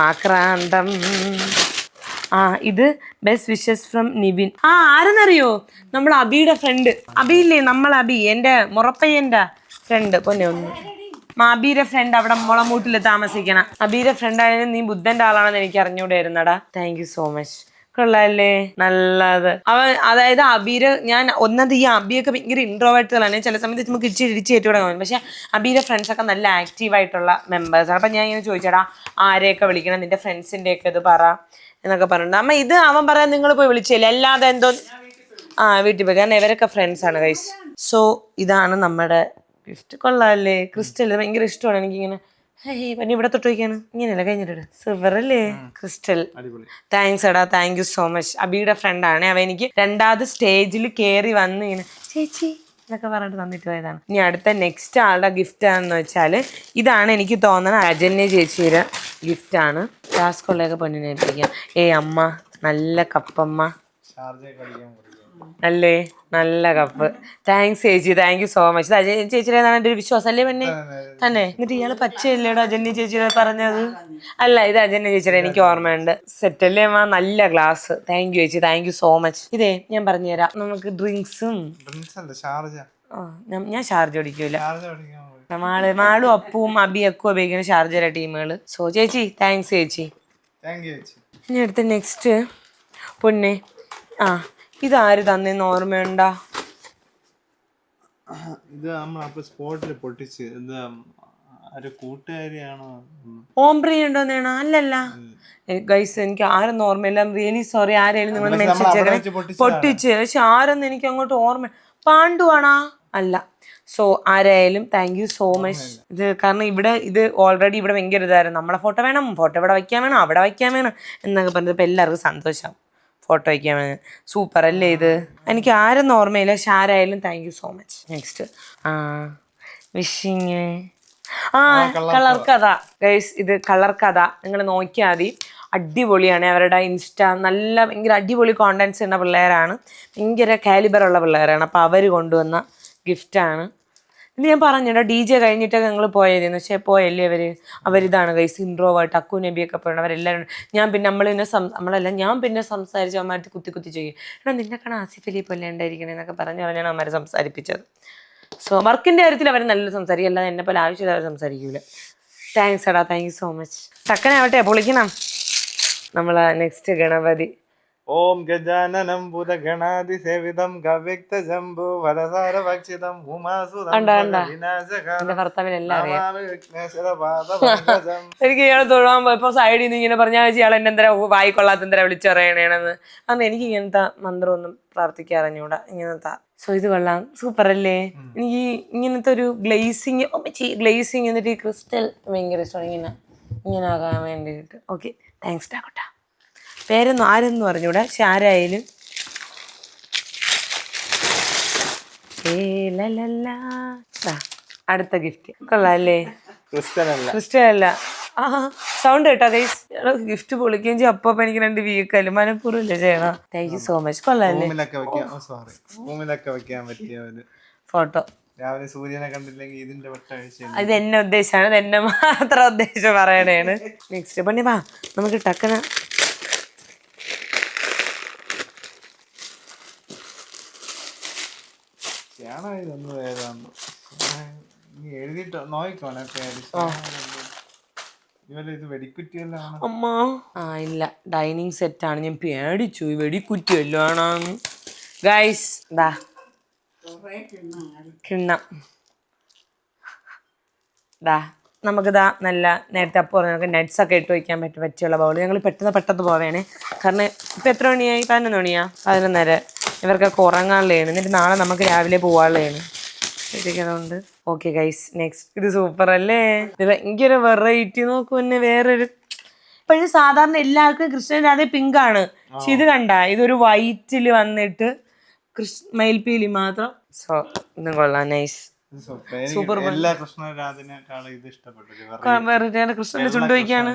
ആക്രാന്തം. ഇത് ബെസ്റ്റ് വിഷസ് ഫ്രം നിവിൻ. ആരെന്നറിയോ? നമ്മൾ അബിയുടെ ഫ്രണ്ട്. അബിയില്ലേ? അബി എൻ്റെ മുറപ്പയ്യൻ്റെ ഫ്രണ്ട്. പൊന്നെ ഒന്ന് അബിയുടെ ഫ്രണ്ട് അവിടെ മുളമൂട്ടിൽ താമസിക്കണം. അബിയുടെ ഫ്രണ്ട് ആയാലും നീ ബുദ്ധന്റെ ആളാണെന്ന് എനിക്ക് അറിഞ്ഞൂടായിരുന്നടാ. Thank you so much. കൊള്ളാല്ലേ? നല്ലത്. അതായത് ഞാൻ ഈ അബിയൊക്കെ ഭയങ്കര ഇൻട്രോവേർട്ടുകളാണ്. ചില സമയത്ത് നമുക്ക് ഇടിച്ചേറ്റ് തുടങ്ങും. പക്ഷെ അബിയുടെ ഫ്രണ്ട്സൊക്കെ നല്ല ആക്റ്റീവായിട്ടുള്ള മെമ്പേഴ്സാണ്. അപ്പം ഞാൻ ഇങ്ങനെ ചോദിച്ചടാ ആരെയൊക്കെ വിളിക്കണം, നിന്റെ ഫ്രണ്ട്സിൻ്റെ ഒക്കെ ഇത് പറ എന്നൊക്കെ പറഞ്ഞിട്ടുണ്ട്. അമ്മ ഇത് അവൻ പറയാൻ നിങ്ങൾ പോയി വിളിച്ചില്ലേ? അല്ലാതെ എന്തോ വീട്ടിൽ പോയി. കാരണം ഇവരൊക്കെ ഫ്രണ്ട്സാണ് ഗൈസ്. സോ ഇതാണ് നമ്മുടെ ഗിഫ്റ്റ്. കൊള്ളാല്ലേ? ക്രിസ്റ്റൽ ഭയങ്കര ഇഷ്ടമാണ് എനിക്കിങ്ങനെ. പിന്നെ ഇവിടെ തൊട്ട് വയ്ക്കാണ് ഇങ്ങനെയല്ല കഴിഞ്ഞിട്ട്. സൂപ്പർ അല്ലേ ക്രിസ്റ്റൽ? താങ്ക്സ് എടാ. Thank you so much. അബിയുടെ ഫ്രണ്ടാണ്. അവ എനിക്ക് 2ാമത് സ്റ്റേജിൽ കയറി വന്ന് ഇങ്ങനെ ചേച്ചി എന്നൊക്കെ പറഞ്ഞിട്ട് തന്നിട്ട് പോയതാണ്. ഇനി അടുത്ത നെക്സ്റ്റ് ആളുടെ ഗിഫ്റ്റ് ആണെന്ന് വെച്ചാൽ ഇതാണ് എനിക്ക് തോന്നുന്നത് അജന്യ ചേച്ചിയുടെ ഗിഫ്റ്റാണ്. ടാസ്കൊള്ളയൊക്കെ പൊന്നിനെ ഏൽപ്പിക്കാം. അമ്മ നല്ല കപ്പമ്മ അല്ലേ? നല്ല കപ്പ്. താങ്ക്സ് ചേച്ചി. Thank you so much. Ajanya ചേച്ചിയുടെ എൻ്റെ ഒരു വിശ്വാസം അല്ലേ പിന്നെ തന്നെ? എന്നിട്ട് ഇയാള് പച്ചയല്ലേടോ അജന്യ ചേച്ചിയുടെ പറഞ്ഞത്? അല്ല, ഇത് അജന്യ ചേച്ചിയുടെ എനിക്ക് ഓർമ്മയുണ്ട്. സെറ്റല്ലേ അമ്മ? നല്ല ഗ്ലാസ്. താങ്ക് യു ചേച്ചി. Thank you so much. ഞാൻ പറഞ്ഞുതരാം. നമുക്ക് ഡ്രിങ്ക്സും ഞാൻ ഷാർജ അടിക്കൂല. മാളും അപ്പവും അബിയൊക്കെ ഉപയോഗിക്കുന്ന ഷാർജയുടെ ടീമുകൾ. സോ ചേച്ചി താങ്ക്സ് ചേച്ചി. ഇനി അടുത്ത നെക്സ്റ്റ് പൊന്നെ ഇതാര് തന്നെന്ന് ഓർമ്മയുണ്ടാ? ഇത് നമ്മളപ്പോ സ്പോട്ടിൽ പൊട്ടിച്ച് ഇത് ഒരു കൂട്ടുകാരിയാണോ? ഓംബ്രി ഉണ്ടോന്നാണോ? അല്ലല്ല ഗൈസ്, എനിക്ക് ആരെന്ന് ഓർമ്മയില്ല. റിയലി സോറി, ആരെയും നിങ്ങൾ പൊട്ടിച്ച്, പക്ഷെ ആരെന്ന് എനിക്ക് അങ്ങോട്ട് ഓർമ്മ. പാണ്ഡുവാണോ? അല്ല. സോ ആരായാലും താങ്ക് യു സോ മച്ച്. ഇത് കാരണം ഇവിടെ ഇത് ഓൾറെഡി ഇവിടെ ഭയങ്കര ഇതായിരുന്നു, നമ്മളെ ഫോട്ടോ വേണം, ഫോട്ടോ ഇവിടെ വയ്ക്കാൻ വേണം, അവിടെ വയ്ക്കാൻ വേണം എന്നൊക്കെ പറഞ്ഞപ്പോൾ എല്ലാവർക്കും സന്തോഷം. ഫോട്ടോ വയ്ക്കാൻ വേണം. സൂപ്പർ അല്ലേ ഇത്? എനിക്ക് ആരെന്ന് ഓർമ്മയില്ല, പക്ഷെ ആരായാലും thank you so much. Next wishing colour കഥ. ഗൈസ് ഇത് കളർ കഥ, നിങ്ങൾ നോക്കിയാൽ മതി, അടിപൊളിയാണ്. അവരുടെ ഇൻസ്റ്റ നല്ല ഭയങ്കര അടിപൊളി കോണ്ടന്റ്സ് ഉള്ള പിള്ളേരാണ്, ഭയങ്കര കാലിബറുള്ള പിള്ളേരാണ്. അപ്പോൾ അവർ കൊണ്ടുവന്ന ഗിഫ്റ്റാണ് ഇത്. ഞാൻ പറഞ്ഞിട്ടോ DJ കഴിഞ്ഞിട്ടൊക്കെ ഞങ്ങൾ പോയതെന്ന്, പക്ഷേ പോയല്ലേ അവരിതാണ് ഗൈസ് ഇൻട്രോവേർട്ട്. അക്കു നബിയൊക്കെ പോയത് അവരെല്ലാവരും. ഞാൻ പിന്നെ ഞാൻ പിന്നെ സംസാരിച്ച് അമ്മമാർ കുത്തി ചെയ്യും, എടാ നിന്നെ കാണാൻ ആസിഫ് അലി പോലെ ഉണ്ടായിരിക്കണേ എന്നൊക്കെ പറഞ്ഞാണ് അമ്മമാരെ സംസാരിപ്പിച്ചത്. സോ വർക്കിൻ്റെ കാര്യത്തിൽ അവർ നല്ല സംസാരിക്കും, അല്ലാതെ എന്നെ പോലെ ആവശ്യമില്ല അവർ സംസാരിക്കൂല. താങ്ക്സ് എടാ, താങ്ക് യു സോ മച്ച്. ടക്കനാവട്ടെ, പൊളിക്കണം. നമ്മൾ നെക്സ്റ്റ് ഗണപതി. ഓം ഗജാനനം ഭൂതഗണാതി സേവിതം ഗവ്യക്ത ജംബു വരസാര ഭക്ഷിതം ഉമാസുതം വിനാശകം എന്റെ ഭർത്താവിനെല്ലാം അറിയാം. നമാമി വിഘ്നേശ്വര പാദപങ്കജം. എനിക്ക് ഇയാളെ തൊഴാൻ പോയപ്പോൾ സൈഡിൽ നിന്ന് ഇങ്ങനെ പറഞ്ഞാൽ ഇയാൾ എന്നെ എന്തര വായിക്കൊള്ളാത്ത എന്തര വിളിച്ചറിയണേണെന്ന്. അന്ന് എനിക്ക് ഇങ്ങനത്തെ മന്ത്രമൊന്നും പ്രാർത്ഥിക്കാറിഞ്ഞൂടാ ഇങ്ങനത്തെ. സോ ഇത് കൊള്ളാം, സൂപ്പർ അല്ലേ? എനിക്ക് ഇങ്ങനത്തെ ഒരു ഗ്ലേസിങ് എന്നിട്ട് ഈ ക്രിസ്റ്റൽ ഭയങ്കര ഇഷ്ടമാണ്, ഇങ്ങനെ ആകാൻ വേണ്ടിയിട്ട്. ഓക്കെ, താങ്ക്സ് ടാക്കോട്ടാ. പേരൊന്നും ആരെന്നും അറിഞ്ഞൂടാ, പക്ഷെ ആരായാലും അടുത്ത ഗിഫ്റ്റ് കൊള്ളാല്ലേ? ക്രിസ്റ്റൽ അല്ല, സൗണ്ട് കേട്ടോ ഗൈസ്. ഗിഫ്റ്റ് പൊളിക്കുകയും ചെയ്യും. അപ്പൊ എനിക്ക് 2 വീക്കല്ല, മനഃപൂർവ്വമില്ല ചെയ്യണം. Thank you so much. കൊള്ളാല്ലേ? ഫോട്ടോ രാവിലെ സൂര്യനെ കണ്ടില്ലെങ്കിൽ ഇതിന്റെ ഇത് എന്നെ ഉദ്ദേശമാണ്, ഇത് എന്നെ മാത്രം ഉദ്ദേശം പറയണേണ്. നെക്സ്റ്റ് പണി വാ, നമുക്ക് ടക്കന അമ്മ. ഇല്ല, ഡൈനിങ് സെറ്റാണ്. ഞാൻ പേടിച്ചു വെടിക്കുറ്റി എല്ലാം ആണ് ഗൈസ്. ദാ കിണ്ണം. ദാ നമുക്കിതാ നല്ല നേരത്തെ അപ്പോൾ നമുക്ക് നട്ട്സ് ഒക്കെ ഇട്ട് വയ്ക്കാൻ പറ്റിയുള്ള ബൗൾ. ഞങ്ങൾ പെട്ടെന്ന് പോവേണേ, കാരണം ഇപ്പം എത്ര മണിയായി? 11 മണിയാ? 11:30. ഇവർക്കൊക്കെ ഉറങ്ങാനുള്ളതാണ്, എന്നിട്ട് നാളെ നമുക്ക് രാവിലെ പോകാനുള്ളതാണ്. അതുകൊണ്ട് ഓക്കെ ഗൈസ്, നെക്സ്റ്റ്. ഇത് സൂപ്പർ അല്ലേ? ഇത് ഭയങ്കര വെറൈറ്റി. നോക്കൂ തന്നെ, വേറൊരു ഇപ്പോഴും സാധാരണ എല്ലാവർക്കും ക്രിസ്ത്യൻ അതേ പിങ്കാണ്, പക്ഷെ ഇത് കണ്ട, ഇതൊരു വൈറ്റിൽ വന്നിട്ട് മയിൽപ്പീലി മാത്രം. സോ ഇതും കൊള്ളാം, നൈസ്, സൂപ്പർ. കൃഷ്ണന്റെ ചുണ്ട് വയ്ക്കാണ്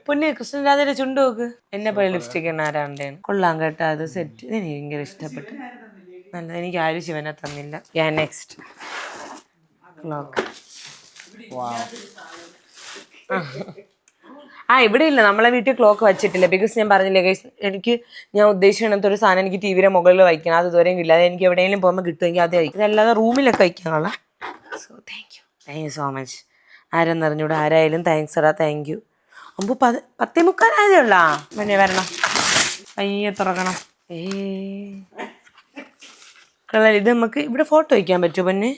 പൊന്നെ, കൃഷ്ണൻ രാധയുടെ ചുണ്ട് നോക്ക്. എന്നെ പോലെ ലിപ്സ്റ്റിക് എണ്ണ ആരാണ്ടേണ്. കൊള്ളാം കേട്ടോ, അത് സെറ്റ്. ഇതെനിക്ക് ഭയങ്കര ഇഷ്ടപ്പെട്ടു, നല്ലത്. എനിക്ക് ആരും ശിവനെ തന്നില്ല. Next clock. ഇവിടെ ഇല്ല, നമ്മളെ വീട്ടിൽ ക്ലോക്ക് വെച്ചിട്ടില്ല. ബിക്കോസ് ഞാൻ പറഞ്ഞില്ലേ ഗൈസ്, ഞാൻ ഉദ്ദേശിക്കണത്തെ ഒരു സാധനം എനിക്ക് ടിവിയുടെ മുകളിൽ വയ്ക്കണം. അത് ഇതുവരെയും ഇല്ല. അത് എനിക്ക് എവിടെയെങ്കിലും പോകുമ്പോൾ കിട്ടുമെങ്കിൽ അത് വയ്ക്കും, അതല്ലാതെ റൂമിലൊക്കെ വയ്ക്കാനുള്ള. So thank you so much. ആരെന്നറിഞ്ഞൂടെ, ആരായാലും താങ്ക്സ് എടാ, താങ്ക് യു. 10:45 ഉള്ളാ. പിന്നെ വരണം, പയ്യെ തുറക്കണം. ഇത് നമുക്ക് ഇവിടെ ഫോട്ടോ വയ്ക്കാൻ പറ്റുമോ പൊന്നെ?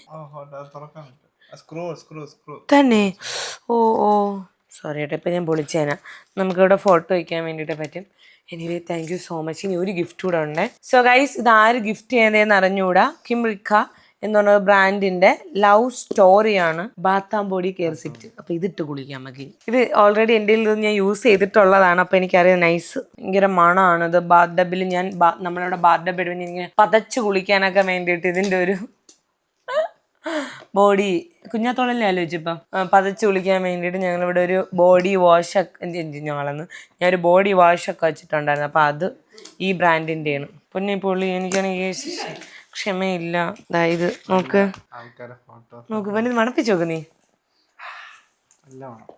തന്നെ? ഓ സോറി കേട്ടോ, ഇപ്പം ഞാൻ പൊളിച്ചേനാ. നമുക്കിവിടെ ഫോട്ടോ വയ്ക്കാൻ വേണ്ടിയിട്ട് പറ്റും. Anyway thank you so much. ഇനി ഒരു ഗിഫ്റ്റ് കൂടെ ഉണ്ട്. സോ ഗൈസ്, ഇത് ആര് ഗിഫ്റ്റ് ചെയ്യുന്നതെന്ന് അറിഞ്ഞുകൂടാ. കിംറിക്ക എന്ന് പറഞ്ഞ ബ്രാൻഡിന്റെ ലവ് സ്റ്റോറിയാണ് bath and body care set. അപ്പോൾ ഇതിട്ട് കുളിക്കാം നമുക്ക്. ഇത് ഓൾറെഡി എൻ്റെ ഞാൻ യൂസ് ചെയ്തിട്ടുള്ളതാണ്, അപ്പോൾ എനിക്കറിയാം, നൈസ്, ഭയങ്കര മണമാണ്. ഇത് ബാത്ത് ടബിൽ ഞാൻ നമ്മളിവിടെ ബാത്ത് ടബ് ഇടുമ്പോൾ ഇങ്ങനെ പതച്ച് കുളിക്കാനൊക്കെ വേണ്ടിയിട്ട് ഇതിൻ്റെ ഒരു ബോഡി കുഞ്ഞാത്തോളല്ലേ ആലോചിച്ചിപ്പം പതച്ച് കുളിക്കാൻ വേണ്ടിയിട്ട് ഞങ്ങളിവിടെ ഒരു ബോഡി വാഷൊക്കെ ഞാനൊരു ബോഡി വാഷൊക്കെ വെച്ചിട്ടുണ്ടായിരുന്നു. അപ്പോൾ അത് ഈ ബ്രാൻഡിൻ്റെയാണ്. പൊന്നെ പൊള്ളി, എനിക്കാണെങ്കിൽ ക്ഷമയില്ല. അതായത് നോക്ക് പൊന്നെ, ഇത് മണപ്പിച്ച് നോക്ക് നീ.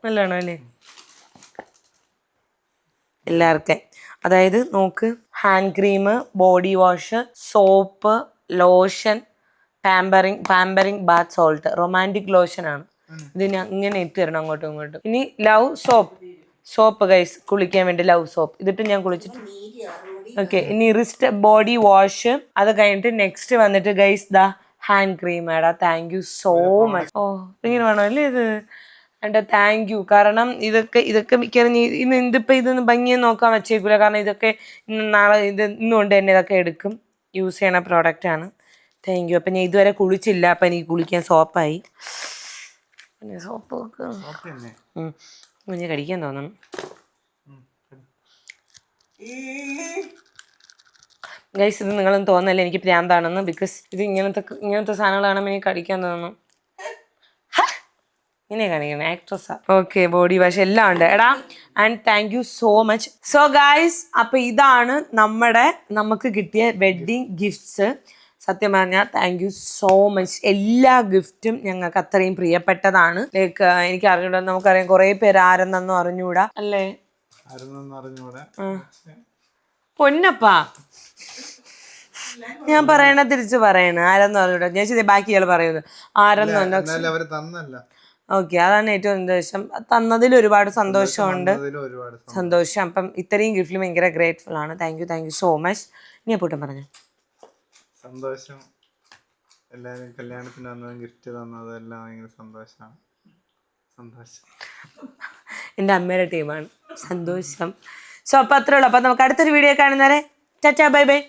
നല്ലതാണോ അല്ലേ? എല്ലാവർക്കും അതായത് നോക്ക്, hand cream, body wash, soap, lotion, pampering bath salt, romantic lotion ആണ്. ഇതിന് ഇങ്ങനെ ഇട്ട് തരണം അങ്ങോട്ടും ഇങ്ങോട്ടും. ഇനി ലവ് സോപ്പ് ഗൈസ്, കുളിക്കാൻ വേണ്ടി ലവ് സോപ്പ്. ഇതിട്ട് ഞാൻ കുളിച്ചിട്ട് ഓക്കെ. ഇനി റിസ്റ്റ് ബോഡി വാഷ്. അത് കഴിഞ്ഞിട്ട് നെക്സ്റ്റ് വന്നിട്ട് ഗൈസ് ദാ ഹാൻഡ് ക്രീം എടാ, താങ്ക് യു സോ മച്ച്. ഓ ഇങ്ങനെ വേണോ അല്ലേ ഇത്? എന്റെ താങ്ക് യു. കാരണം ഇതൊക്കെ മിക്കവാറും ഇതിപ്പോ ഇതൊന്ന് ഭംഗിയെ നോക്കാൻ വെച്ചേക്കൂല. കാരണം ഇതൊക്കെ നാളെ ഇന്നുകൊണ്ട് തന്നെ ഇതൊക്കെ എടുക്കും. യൂസ് ചെയ്യണ പ്രോഡക്റ്റ് ആണ്. Thank you. അപ്പം ഞാൻ ഇതുവരെ കുളിച്ചില്ല, അപ്പം എനിക്ക് കുളിക്കാൻ സോപ്പായി. പിന്നെ സോപ്പ് കുഞ്ഞ് കടിക്കാൻ തോന്നണം. ഗൈസ്, ഇത് നിങ്ങളൊന്നും തോന്നല്ലേ എനിക്ക് പ്രാന്താണെന്ന്. ബിക്കോസ് ഇത് ഇങ്ങനത്തെ സാധനങ്ങൾ കാണുമ്പോൾ എനിക്ക് കടിക്കാൻ തോന്നുന്നു. ഇങ്ങനെ കാണിക്കണം ആക്ട്രസ്സാ. ഓക്കെ, ബോഡി വാഷ് എല്ലാം ഉണ്ട് എടാ. And thank you so much. So guys, അപ്പൊ ഇതാണ് നമുക്ക് കിട്ടിയ വെഡ്ഡിങ് ഗിഫ്റ്റ്സ്. സത്യം പറഞ്ഞാൽ താങ്ക് യു സോ മച്ച്. എല്ലാ ഗിഫ്റ്റും ഞങ്ങൾക്ക് അത്രയും പ്രിയപ്പെട്ടതാണ്. ലൈക്ക് എനിക്ക് അറിഞ്ഞൂടാ, നമുക്കറിയാം കുറെ പേര് ആരെന്നൊന്നും അറിഞ്ഞൂടാ അല്ലേ? പൊന്നപ്പാ, ഞാൻ പറയണ തിരിച്ചു പറയണ ആരെന്ന് അറിഞ്ഞൂടാ. ഞാൻ ചെയ്ത ബാക്കി ഇയാൾ പറയുന്നത് ആരെന്നല്ല. ഓക്കെ, അതാണ് ഏറ്റവും സന്തോഷം. തന്നതിൽ ഒരുപാട് സന്തോഷമുണ്ട്. സന്തോഷം. അപ്പം ഇത്രയും ഗിഫ്റ്റിൽ ഭയങ്കര ഗ്രേറ്റ്ഫുൾ ആണ്. Thank you so much. നീ എപ്പോട്ടും പറഞ്ഞു സന്തോഷം. എല്ലാവരും കല്യാണത്തിന് വന്നതും ഗിഫ്റ്റ് തന്നതും എല്ലാം ഭയങ്കര സന്തോഷമാണ്. സന്തോഷം എൻ്റെ അമ്മയുടെ ടീമാണ്. സന്തോഷം. സോ അപ്പം അത്രേ ഉള്ളൂ. അപ്പം നമുക്ക് അടുത്തൊരു വീഡിയോ കാണുന്നവരെ ടാറ്റാ ബൈ ബൈ.